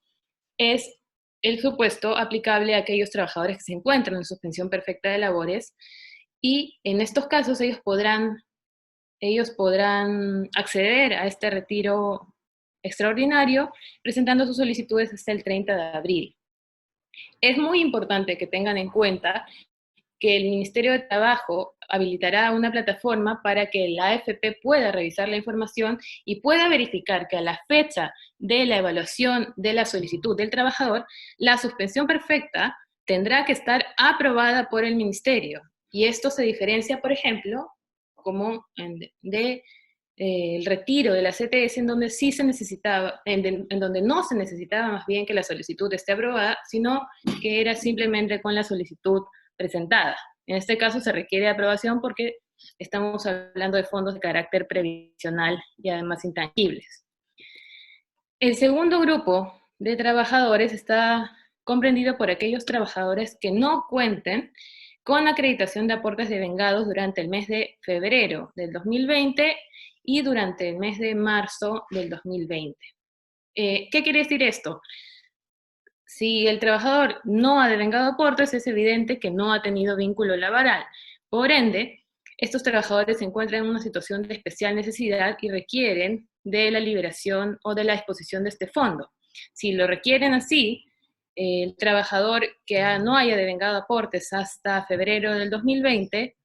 es el supuesto aplicable a aquellos trabajadores que se encuentran en suspensión perfecta de labores, y en estos casos ellos podrán acceder a este retiro extraordinario presentando sus solicitudes hasta el 30 de abril. Es muy importante que tengan en cuenta que el Ministerio de Trabajo habilitará una plataforma para que la AFP pueda revisar la información y pueda verificar que a la fecha de la evaluación de la solicitud del trabajador, la suspensión perfecta tendrá que estar aprobada por el Ministerio. Y esto se diferencia, por ejemplo, como el retiro de la CTS en donde sí se necesitaba, en donde no se necesitaba más bien que la solicitud esté aprobada, sino que era simplemente con la solicitud presentada. En este caso se requiere aprobación porque estamos hablando de fondos de carácter previsional y además intangibles. El segundo grupo de trabajadores está comprendido por aquellos trabajadores que no cuenten con acreditación de aportes devengados durante el mes de febrero del 2020 y durante el mes de marzo del 2020. ¿Qué quiere decir esto? Si el trabajador no ha devengado aportes, es evidente que no ha tenido vínculo laboral. Por ende, estos trabajadores se encuentran en una situación de especial necesidad y requieren de la liberación o de la disposición de este fondo. Si lo requieren así, el trabajador que no haya devengado aportes hasta febrero del 2020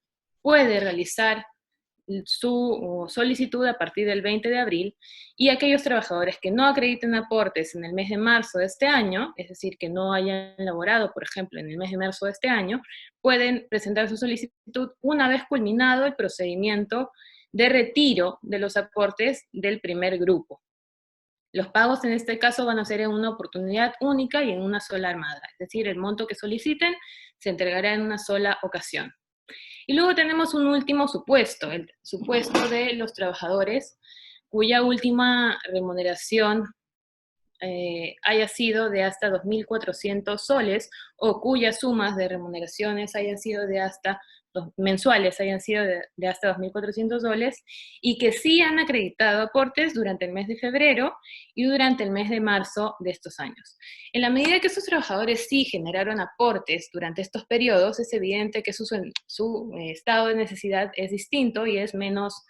puede realizar su solicitud a partir del 20 de abril, y aquellos trabajadores que no acrediten aportes en el mes de marzo de este año, es decir, que no hayan laborado, por ejemplo, en el mes de marzo de este año, pueden presentar su solicitud una vez culminado el procedimiento de retiro de los aportes del primer grupo. Los pagos en este caso van a ser en una oportunidad única y en una sola armada, es decir, el monto que soliciten se entregará en una sola ocasión. Y luego tenemos un último supuesto, el supuesto de los trabajadores cuya última remuneración haya sido de hasta 2.400 soles o cuyas sumas de remuneraciones hayan sido de hasta mensuales hayan sido de hasta 2.400 soles, y que sí han acreditado aportes durante el mes de febrero y durante el mes de marzo de estos años. En la medida que esos trabajadores sí generaron aportes durante estos periodos, es evidente que su estado de necesidad es distinto y es menos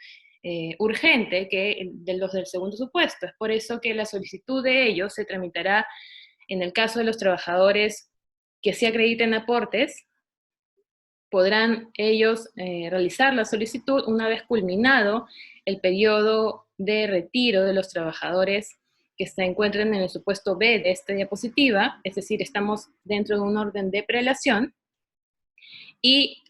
urgente que de los del segundo supuesto. Es por eso que la solicitud de ellos se tramitará en el caso de los trabajadores que sí acrediten aportes. Podrán ellos realizar la solicitud una vez culminado el periodo de retiro de los trabajadores que se encuentren en el supuesto B de esta diapositiva, es decir, estamos dentro de un orden de prelación, y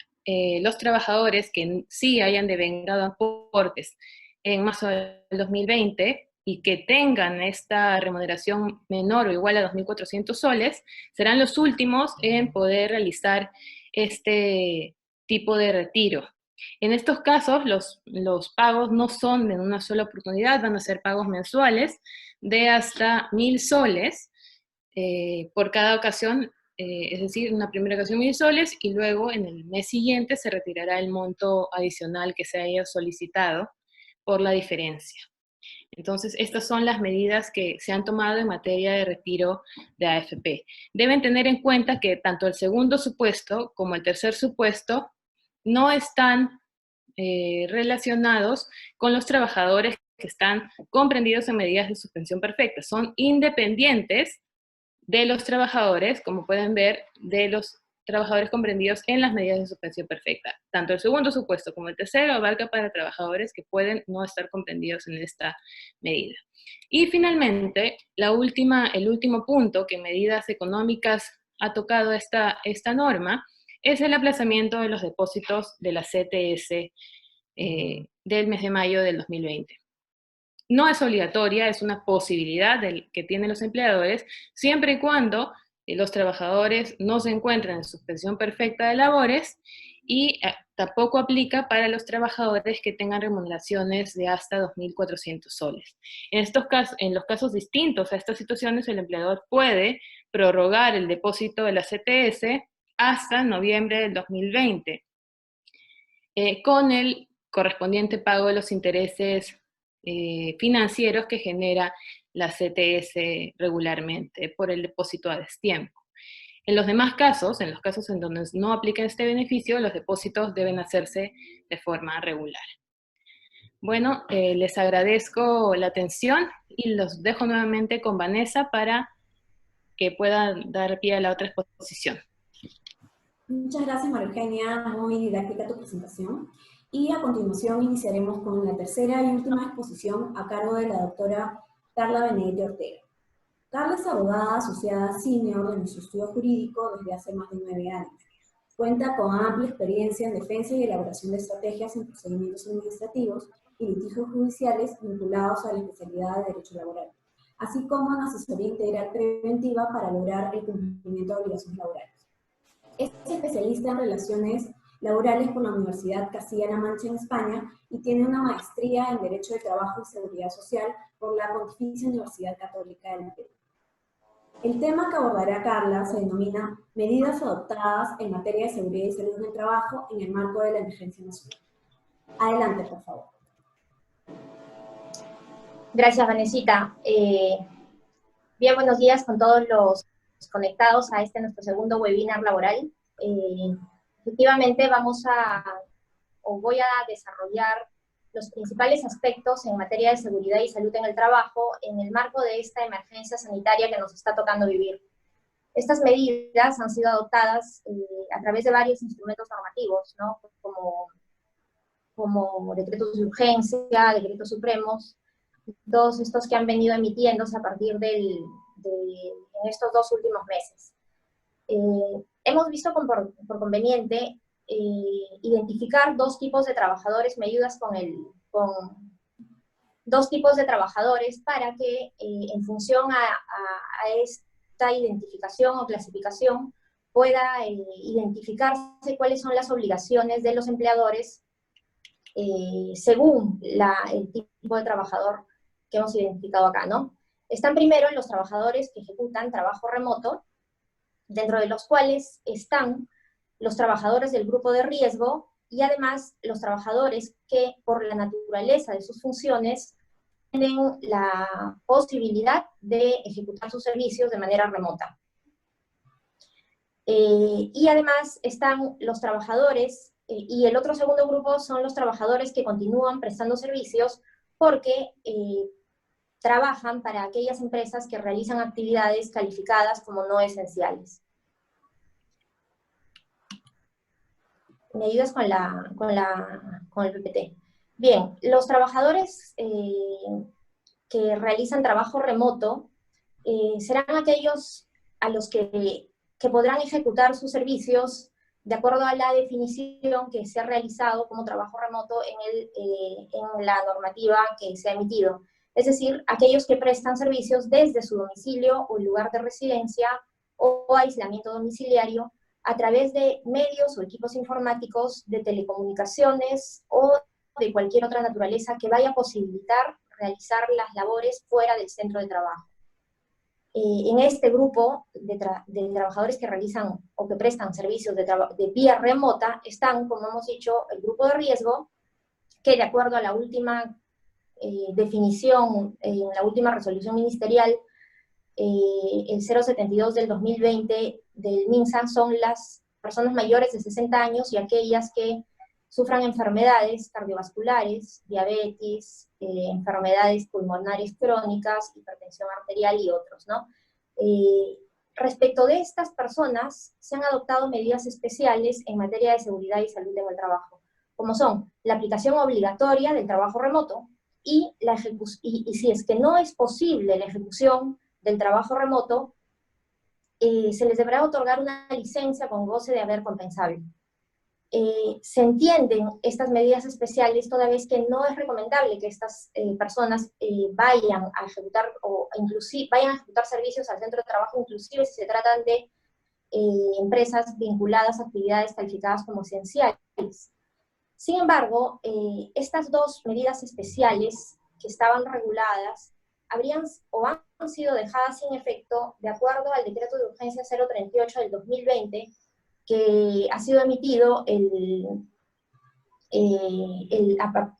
los trabajadores que sí hayan devengado aportes en marzo del 2020 y que tengan esta remuneración menor o igual a 2.400 soles, serán los últimos en poder realizar este tipo de retiro. En estos casos, los pagos no son de una sola oportunidad, van a ser pagos mensuales de hasta 1.000 soles por cada ocasión, es decir, una primera ocasión 1.000 soles, y luego en el mes siguiente se retirará el monto adicional que se haya solicitado por la diferencia. Entonces, estas son las medidas que se han tomado en materia de retiro de AFP. Deben tener en cuenta que tanto el segundo supuesto como el tercer supuesto no están relacionados con los trabajadores que están comprendidos en medidas de suspensión perfecta. Son independientes de los trabajadores, como pueden ver, de los trabajadores comprendidos en las medidas de suspensión perfecta. Tanto el segundo supuesto como el tercero abarca para trabajadores que pueden no estar comprendidos en esta medida. Y finalmente, el último punto que en medidas económicas ha tocado esta norma es el aplazamiento de los depósitos de la CTS del mes de mayo del 2020. No es obligatoria, es una posibilidad que tienen los empleadores, siempre y cuando los trabajadores no se encuentren en suspensión perfecta de labores, y tampoco aplica para los trabajadores que tengan remuneraciones de hasta 2.400 soles. En los casos distintos a estas situaciones, el empleador puede prorrogar el depósito de la CTS hasta noviembre del 2020, con el correspondiente pago de los intereses financieros que genera la CTS regularmente por el depósito a destiempo. En los demás casos, en los casos en donde no aplica este beneficio, los depósitos deben hacerse de forma regular. Bueno, les agradezco la atención y los dejo nuevamente con Vanessa para que pueda dar pie a la otra exposición. Muchas gracias, María Eugenia, muy didáctica tu presentación. Y a continuación iniciaremos con la tercera y última exposición a cargo de la doctora Carla Benedetti Ortega. Carla es abogada asociada senior de nuestro estudio jurídico desde hace más de 9 años. Cuenta con amplia experiencia en defensa y elaboración de estrategias en procedimientos administrativos y litigios judiciales vinculados a la especialidad de Derecho Laboral, así como en asesoría integral preventiva para lograr el cumplimiento de obligaciones laborales. Es especialista en relaciones laborales por la Universidad Castilla-La Mancha en España y tiene una maestría en Derecho de Trabajo y Seguridad Social por la Pontificia Universidad Católica del Perú. El tema que abordará Carla se denomina Medidas adoptadas en materia de seguridad y salud en el trabajo en el marco de la emergencia nacional. Adelante, por favor. Gracias, Vanesita. Bien, buenos días con todos los conectados a nuestro segundo webinar laboral. Efectivamente voy a desarrollar los principales aspectos en materia de seguridad y salud en el trabajo en el marco de esta emergencia sanitaria que nos está tocando vivir. Estas medidas han sido adoptadas a través de varios instrumentos normativos, ¿no? como decretos de urgencia, decretos supremos, todos estos que han venido emitiéndose a partir en estos 2 últimos meses. Hemos visto por conveniente identificar 2 tipos de trabajadores. ¿Me ayudas con 2 tipos de trabajadores para que en función a esta identificación o clasificación pueda identificarse cuáles son las obligaciones de los empleadores según el tipo de trabajador que hemos identificado acá, ¿no? Están primero los trabajadores que ejecutan trabajo remoto, dentro de los cuales están los trabajadores del grupo de riesgo y además los trabajadores que por la naturaleza de sus funciones tienen la posibilidad de ejecutar sus servicios de manera remota. Y además están los trabajadores, y el otro segundo grupo son los trabajadores que continúan prestando servicios porque trabajan para aquellas empresas que realizan actividades calificadas como no esenciales. ¿Me ayudas con el PPT? Bien, los trabajadores que realizan trabajo remoto serán aquellos a los que podrán ejecutar sus servicios de acuerdo a la definición que se ha realizado como trabajo remoto en la normativa que se ha emitido. Es decir, aquellos que prestan servicios desde su domicilio o lugar de residencia o aislamiento domiciliario a través de medios o equipos informáticos de telecomunicaciones o de cualquier otra naturaleza que vaya a posibilitar realizar las labores fuera del centro de trabajo. En este grupo de trabajadores que realizan o que prestan servicios de vía remota están, como hemos dicho, el grupo de riesgo, que de acuerdo a la última definición, en la última resolución ministerial, el 072 del 2020 del MINSA, son las personas mayores de 60 años y aquellas que sufran enfermedades cardiovasculares, diabetes, enfermedades pulmonares crónicas, hipertensión arterial y otros, ¿no? Respecto de estas personas, se han adoptado medidas especiales en materia de seguridad y salud en el trabajo, como son la aplicación obligatoria del trabajo remoto y si es que no es posible la ejecución del trabajo remoto, se les deberá otorgar una licencia con goce de haber compensable. Se entienden estas medidas especiales toda vez que no es recomendable que estas personas vayan a ejecutar o inclusive vayan a ejecutar servicios al centro de trabajo, inclusive si se tratan de empresas vinculadas a actividades calificadas como esenciales. Sin embargo, estas dos medidas especiales que estaban reguladas han sido dejadas sin efecto de acuerdo al decreto de urgencia 038 del 2020 que ha sido emitido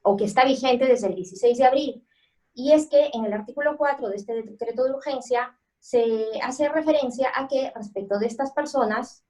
o que está vigente desde el 16 de abril. Y es que en el artículo 4 de este decreto de urgencia se hace referencia a que respecto de estas personas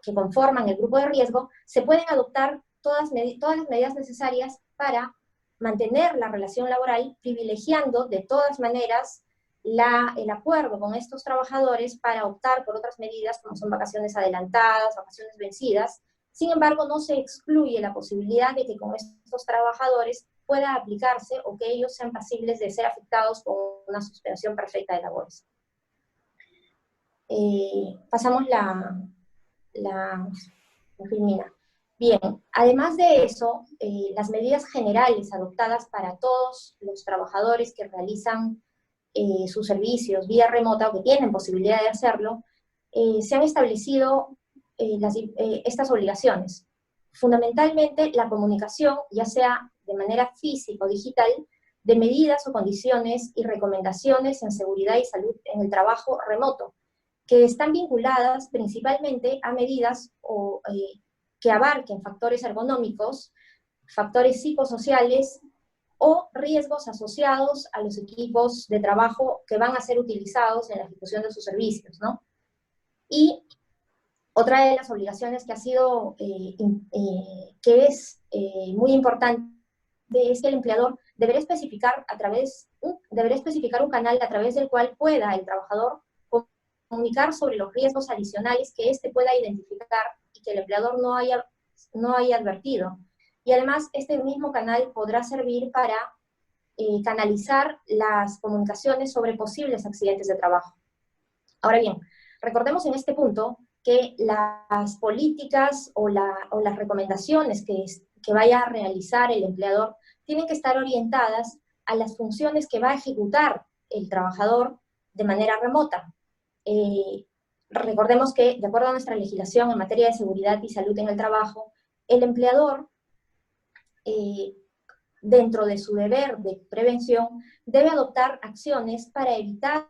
que conforman el grupo de riesgo, se pueden adoptar todas las medidas necesarias para mantener la relación laboral, privilegiando de todas maneras el acuerdo con estos trabajadores para optar por otras medidas como son vacaciones adelantadas, vacaciones vencidas. Sin embargo, no se excluye la posibilidad de que con estos trabajadores pueda aplicarse o que ellos sean pasibles de ser afectados con una suspensión perfecta de labores. Pasamos la filmina. Bien, además de eso, las medidas generales adoptadas para todos los trabajadores que realizan sus servicios vía remota o que tienen posibilidad de hacerlo, se han establecido estas obligaciones. Fundamentalmente la comunicación, ya sea de manera física o digital, de medidas o condiciones y recomendaciones en seguridad y salud en el trabajo remoto, que están vinculadas principalmente a medidas que abarquen factores ergonómicos, factores psicosociales o riesgos asociados a los equipos de trabajo que van a ser utilizados en la ejecución de sus servicios, ¿no? Y otra de las obligaciones que ha sido, que es muy importante, es que el empleador deberá especificar un canal a través del cual pueda el trabajador comunicar sobre los riesgos adicionales que éste pueda identificar y que el empleador no haya advertido. Y además, este mismo canal podrá servir para canalizar las comunicaciones sobre posibles accidentes de trabajo. Ahora bien, recordemos en este punto que las políticas o las recomendaciones que vaya a realizar el empleador tienen que estar orientadas a las funciones que va a ejecutar el trabajador de manera remota. Recordemos que, de acuerdo a nuestra legislación en materia de seguridad y salud en el trabajo, el empleador, dentro de su deber de prevención, debe adoptar acciones para evitar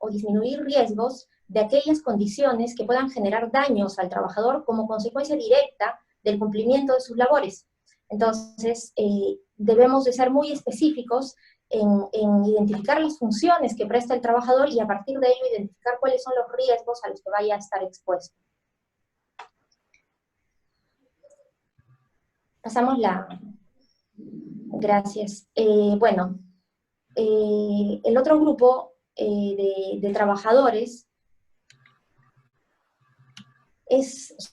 o disminuir riesgos de aquellas condiciones que puedan generar daños al trabajador como consecuencia directa del cumplimiento de sus labores. Entonces, debemos de ser muy específicos en identificar las funciones que presta el trabajador y a partir de ello identificar cuáles son los riesgos a los que vaya a estar expuesto. Pasamos la... Gracias. Bueno, el otro grupo de trabajadores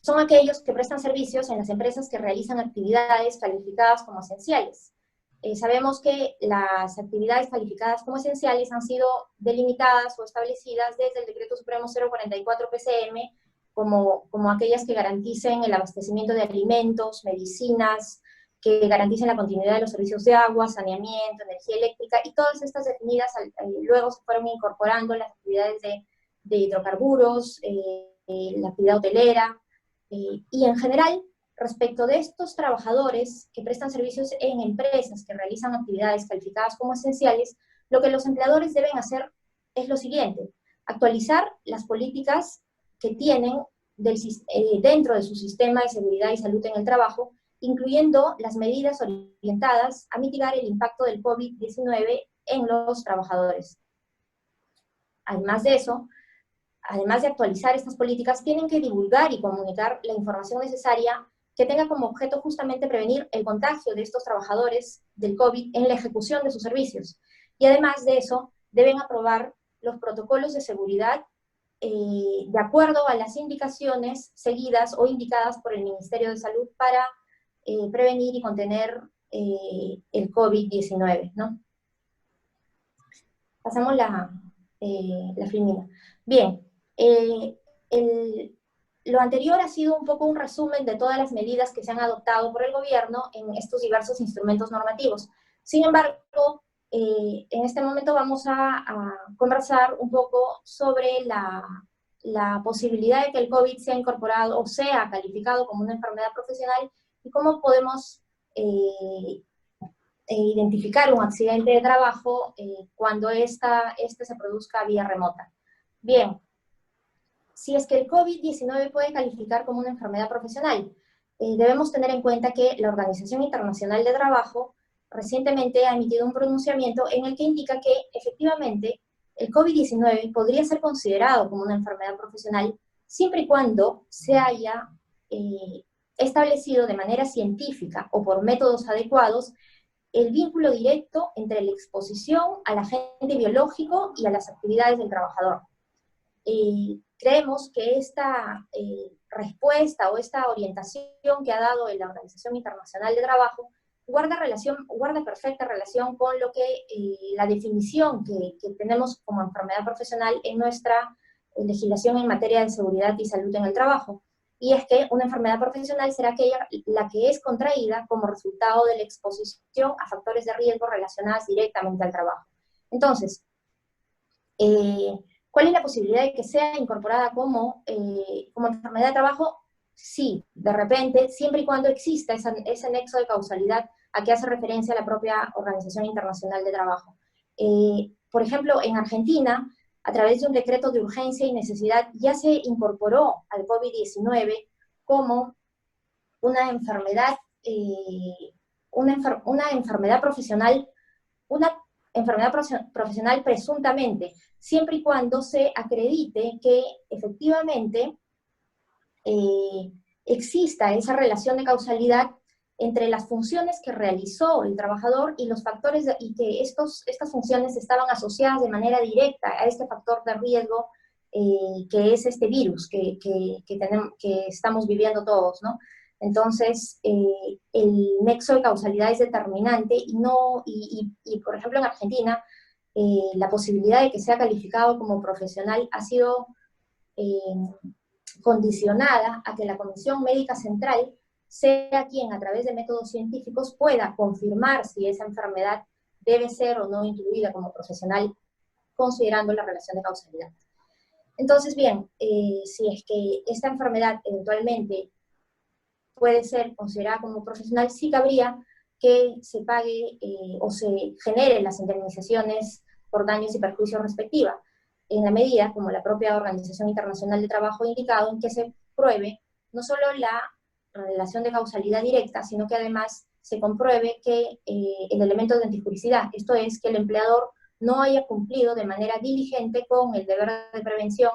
son aquellos que prestan servicios en las empresas que realizan actividades calificadas como esenciales. Sabemos que las actividades calificadas como esenciales han sido delimitadas o establecidas desde el Decreto Supremo 044 PCM como aquellas que garanticen el abastecimiento de alimentos, medicinas, que garanticen la continuidad de los servicios de agua, saneamiento, energía eléctrica, y todas estas definidas luego se fueron incorporando las actividades de hidrocarburos, la actividad hotelera, y en general, respecto de estos trabajadores que prestan servicios en empresas que realizan actividades calificadas como esenciales, lo que los empleadores deben hacer es lo siguiente: actualizar las políticas que tienen dentro de su sistema de seguridad y salud en el trabajo, incluyendo las medidas orientadas a mitigar el impacto del COVID-19 en los trabajadores. Además de eso, además de actualizar estas políticas, tienen que divulgar y comunicar la información necesaria que tenga como objeto justamente prevenir el contagio de estos trabajadores del COVID en la ejecución de sus servicios. Y además de eso, deben aprobar los protocolos de seguridad de acuerdo a las indicaciones seguidas o indicadas por el Ministerio de Salud para prevenir y contener el COVID-19, ¿no? Pasamos la filmina. Bien, lo anterior ha sido un poco un resumen de todas las medidas que se han adoptado por el gobierno en estos diversos instrumentos normativos. Sin embargo, en este momento vamos a conversar un poco sobre la posibilidad de que el COVID sea incorporado o sea calificado como una enfermedad profesional y cómo podemos identificar un accidente de trabajo cuando este se produzca vía remota. Bien, si es que el COVID-19 puede calificar como una enfermedad profesional, debemos tener en cuenta que la Organización Internacional de Trabajo recientemente ha emitido un pronunciamiento en el que indica que efectivamente el COVID-19 podría ser considerado como una enfermedad profesional siempre y cuando se haya establecido de manera científica o por métodos adecuados el vínculo directo entre la exposición al agente biológico y a las actividades del trabajador. Creemos que esta respuesta o esta orientación que ha dado la Organización Internacional de Trabajo guarda perfecta relación con lo que la definición que tenemos como enfermedad profesional en nuestra legislación en materia de seguridad y salud en el trabajo. Y es que una enfermedad profesional será aquella la que es contraída como resultado de la exposición a factores de riesgo relacionados directamente al trabajo. Entonces, ¿cuál es la posibilidad de que sea incorporada como enfermedad de trabajo? Sí, de repente, siempre y cuando exista ese nexo de causalidad a que hace referencia la propia Organización Internacional de Trabajo. Por ejemplo, en Argentina, a través de un decreto de urgencia y necesidad, ya se incorporó al COVID-19 como una enfermedad, una enfermedad profesional presuntamente, siempre y cuando se acredite que efectivamente exista esa relación de causalidad entre las funciones que realizó el trabajador y los factores, y que estas funciones estaban asociadas de manera directa a este factor de riesgo que es este virus que estamos viviendo todos, ¿no? Entonces, el nexo de causalidad es determinante y por ejemplo, en Argentina, la posibilidad de que sea calificado como profesional ha sido condicionada a que la Comisión Médica Central sea quien a través de métodos científicos pueda confirmar si esa enfermedad debe ser o no incluida como profesional, considerando la relación de causalidad. Entonces, bien, si es que esta enfermedad eventualmente puede ser considerada como profesional, sí cabría que se pague o se generen las indemnizaciones por daños y perjuicios respectivas. en la medida, como la propia Organización Internacional del Trabajo ha indicado, en que se pruebe no solo la relación de causalidad directa, sino que además se compruebe que el elemento de antijuricidad, esto es, que el empleador no haya cumplido de manera diligente con el deber de prevención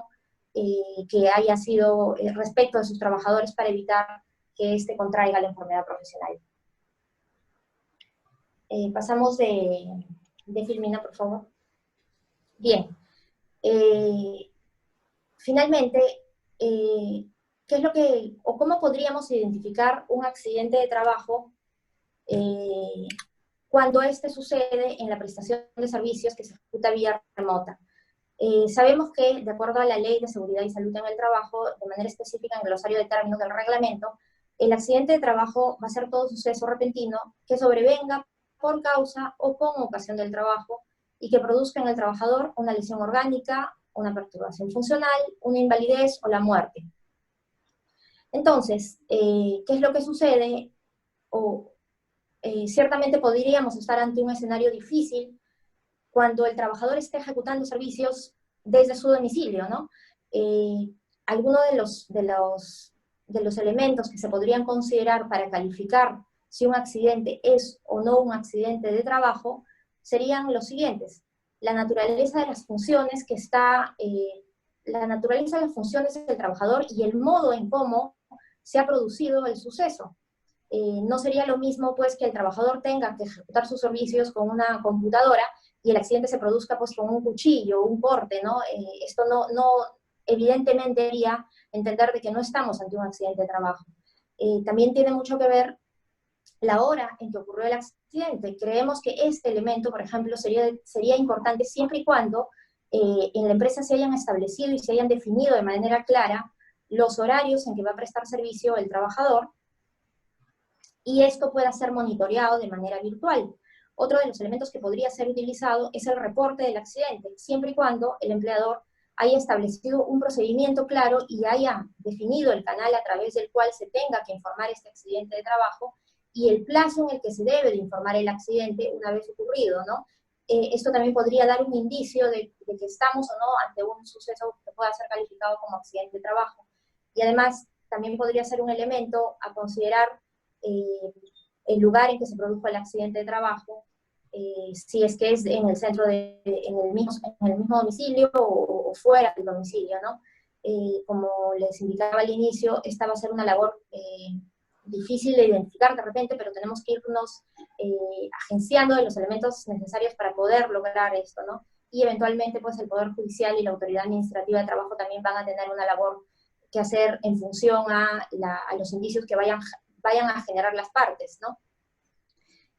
que haya sido respecto de sus trabajadores para evitar que éste contraiga la enfermedad profesional. Pasamos de Filmina, por favor. Bien. Finalmente, ¿qué es lo que, o cómo podríamos identificar un accidente de trabajo cuando este sucede en la prestación de servicios que se ejecuta vía remota? Sabemos que, de acuerdo a la Ley de Seguridad y Salud en el Trabajo, de manera específica en el glosario de términos del reglamento, el accidente de trabajo va a ser todo suceso repentino que sobrevenga por causa o con ocasión del trabajo y que produzca en el trabajador una lesión orgánica, una perturbación funcional, una invalidez o la muerte. Entonces, ¿qué es lo que sucede? Ciertamente podríamos estar ante un escenario difícil cuando el trabajador esté ejecutando servicios desde su domicilio, ¿no? Algunos de los elementos que se podrían considerar para calificar si un accidente es o no un accidente de trabajo serían los siguientes. La naturaleza de las funciones del trabajador y el modo en cómo se ha producido el suceso. No sería lo mismo, pues, que el trabajador tenga que ejecutar sus servicios con una computadora y el accidente se produzca, pues, con un cuchillo, un corte, ¿no? Esto no evidentemente debería entender de que no estamos ante un accidente de trabajo. También tiene mucho que ver la hora en que ocurrió el accidente. Creemos que este elemento, por ejemplo, sería importante siempre y cuando en la empresa se hayan establecido y se hayan definido de manera clara los horarios en que va a prestar servicio el trabajador, y esto pueda ser monitoreado de manera virtual. Otro de los elementos que podría ser utilizado es el reporte del accidente, siempre y cuando el empleador haya establecido un procedimiento claro y haya definido el canal a través del cual se tenga que informar este accidente de trabajo y el plazo en el que se debe de informar el accidente una vez ocurrido, ¿no? Esto también podría dar un indicio de que estamos o no ante un suceso que pueda ser calificado como accidente de trabajo. Y además, también podría ser un elemento a considerar el lugar en que se produjo el accidente de trabajo, si es que es en el centro, en el mismo domicilio o fuera del domicilio, ¿no? Como les indicaba al inicio, esta va a ser una labor difícil de identificar de repente, pero tenemos que irnos agenciando de los elementos necesarios para poder lograr esto, ¿no? Y eventualmente, pues, el Poder Judicial y la Autoridad Administrativa de Trabajo también van a tener una labor que hacer en función a los indicios que vayan a generar las partes, ¿no?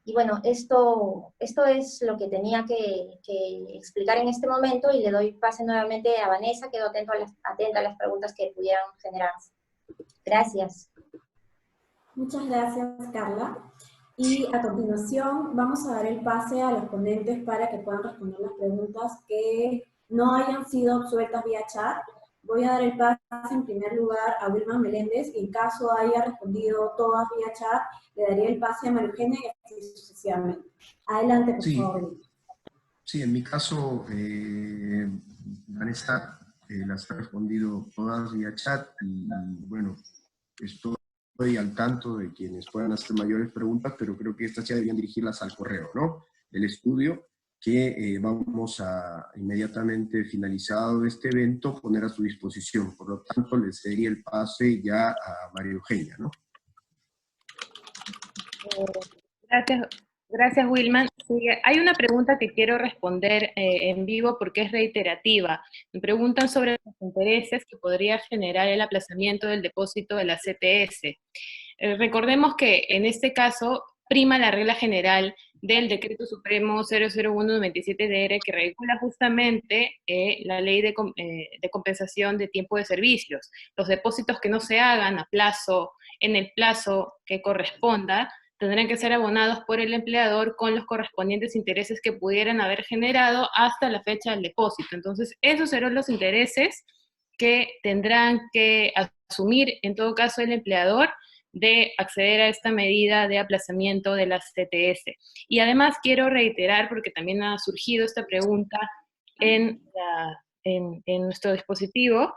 Y bueno, esto es lo que tenía que explicar en este momento, y le doy pase nuevamente a Vanessa. Quedo atenta a las preguntas que pudieran generarse. Gracias. Muchas gracias, Carla. Y a continuación vamos a dar el pase a los ponentes para que puedan responder las preguntas que no hayan sido absueltas vía chat. Voy a dar el pase en primer lugar a Wilman Meléndez, y en caso haya respondido todas vía chat, le daría el pase a María Eugenia y así sucesivamente. Adelante, por favor. Sí, en mi caso, Vanessa las ha respondido todas vía chat, y bueno, estoy al tanto de quienes puedan hacer mayores preguntas, pero creo que estas ya deberían dirigirlas al correo, ¿no? Del estudio, que vamos a, inmediatamente finalizado este evento, poner a su disposición. Por lo tanto, les daría el pase ya a María Eugenia, ¿no? Gracias, Wilman. Sí, hay una pregunta que quiero responder en vivo porque es reiterativa. Me preguntan sobre los intereses que podría generar el aplazamiento del depósito de la CTS. Recordemos que en este caso prima la regla general del Decreto Supremo 001/97-DR, que regula justamente la ley de compensación de tiempo de servicios. Los depósitos que no se hagan a plazo, en el plazo que corresponda, tendrán que ser abonados por el empleador con los correspondientes intereses que pudieran haber generado hasta la fecha del depósito. Entonces, esos serán los intereses que tendrán que asumir, en todo caso, el empleador de acceder a esta medida de aplazamiento de las CTS. Y además quiero reiterar, porque también ha surgido esta pregunta en en nuestro dispositivo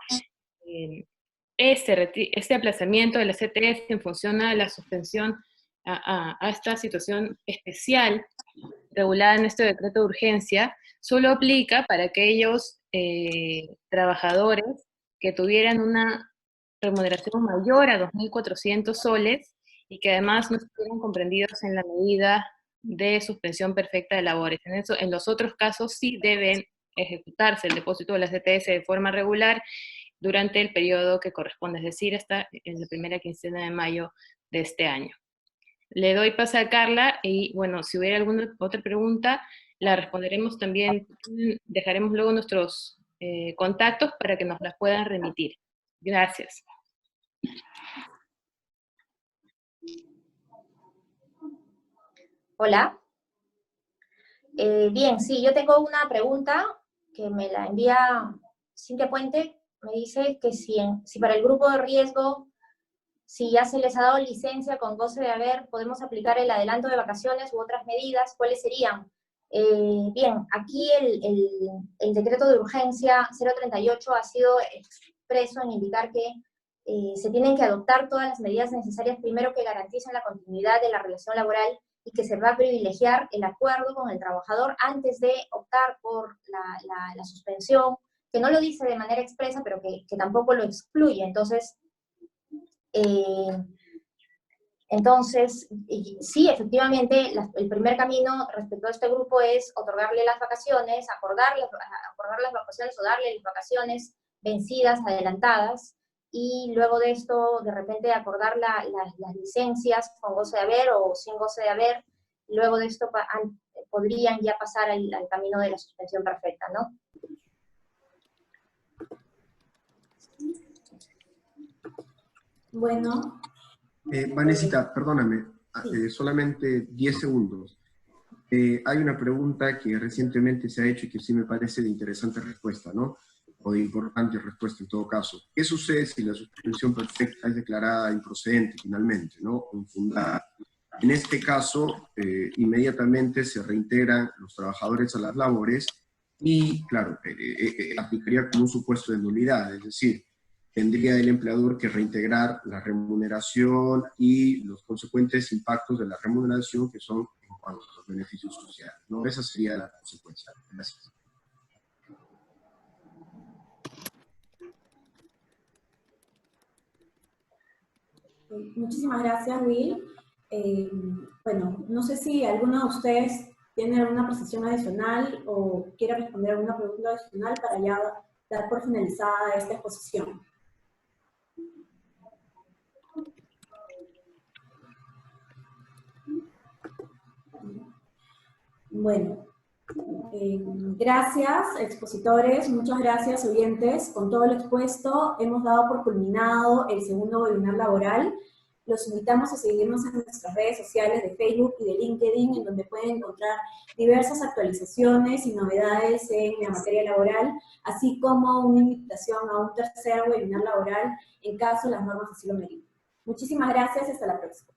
este aplazamiento de la CTF en función a la suspensión, a esta situación especial regulada en este decreto de urgencia, solo aplica para aquellos trabajadores que tuvieran una remuneración mayor a 2.400 soles y que además no estuvieran comprendidos en la medida de suspensión perfecta de labores. En los otros casos sí deben ejecutarse el depósito de la CTS de forma regular durante el periodo que corresponde, es decir, hasta en la primera quincena de mayo de este año. Le doy paso a Carla y, bueno, si hubiera alguna otra pregunta, la responderemos también, dejaremos luego nuestros contactos para que nos las puedan remitir. Gracias. Hola. Bien, sí, yo tengo una pregunta que me la envía Cintia Puente. Me dice que si para el grupo de riesgo, si ya se les ha dado licencia con goce de haber, podemos aplicar el adelanto de vacaciones u otras medidas, ¿cuáles serían? Bien, aquí el decreto de urgencia 038 ha sido expreso en indicar que se tienen que adoptar todas las medidas necesarias, primero que garanticen la continuidad de la relación laboral y que se va a privilegiar el acuerdo con el trabajador antes de optar por la suspensión, que no lo dice de manera expresa, pero que tampoco lo excluye. Entonces, sí, efectivamente, el primer camino respecto a este grupo es otorgarle las vacaciones, acordar las vacaciones o darle las vacaciones vencidas, adelantadas, y luego de esto, de repente, acordar las licencias con goce de haber o sin goce de haber. Luego de esto podrían ya pasar al camino de la suspensión perfecta, ¿no? Bueno. Vanesita, perdóname, solamente 10 segundos. Hay una pregunta que recientemente se ha hecho y que sí me parece de interesante respuesta, ¿no? O de importante respuesta en todo caso. ¿Qué sucede si la suspensión perfecta es declarada improcedente finalmente, ¿no? O infundada. En este caso, inmediatamente se reintegran los trabajadores a las labores y, claro, aplicaría como un supuesto de nulidad, es decir, tendría el empleador que reintegrar la remuneración y los consecuentes impactos de la remuneración que son en cuanto a los beneficios sociales, ¿no? Esa sería la consecuencia. Gracias. Muchísimas gracias, Will. Bueno, no sé si alguno de ustedes tiene alguna precisión adicional o quiere responder alguna pregunta adicional para ya dar por finalizada esta exposición. Bueno, gracias expositores, muchas gracias oyentes. Con todo lo expuesto hemos dado por culminado el segundo webinar laboral. Los invitamos a seguirnos en nuestras redes sociales de Facebook y de LinkedIn, en donde pueden encontrar diversas actualizaciones y novedades en la materia laboral, así como una invitación a un tercer webinar laboral en caso las normas así lo meriten. Muchísimas gracias y hasta la próxima.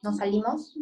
¿Nos salimos?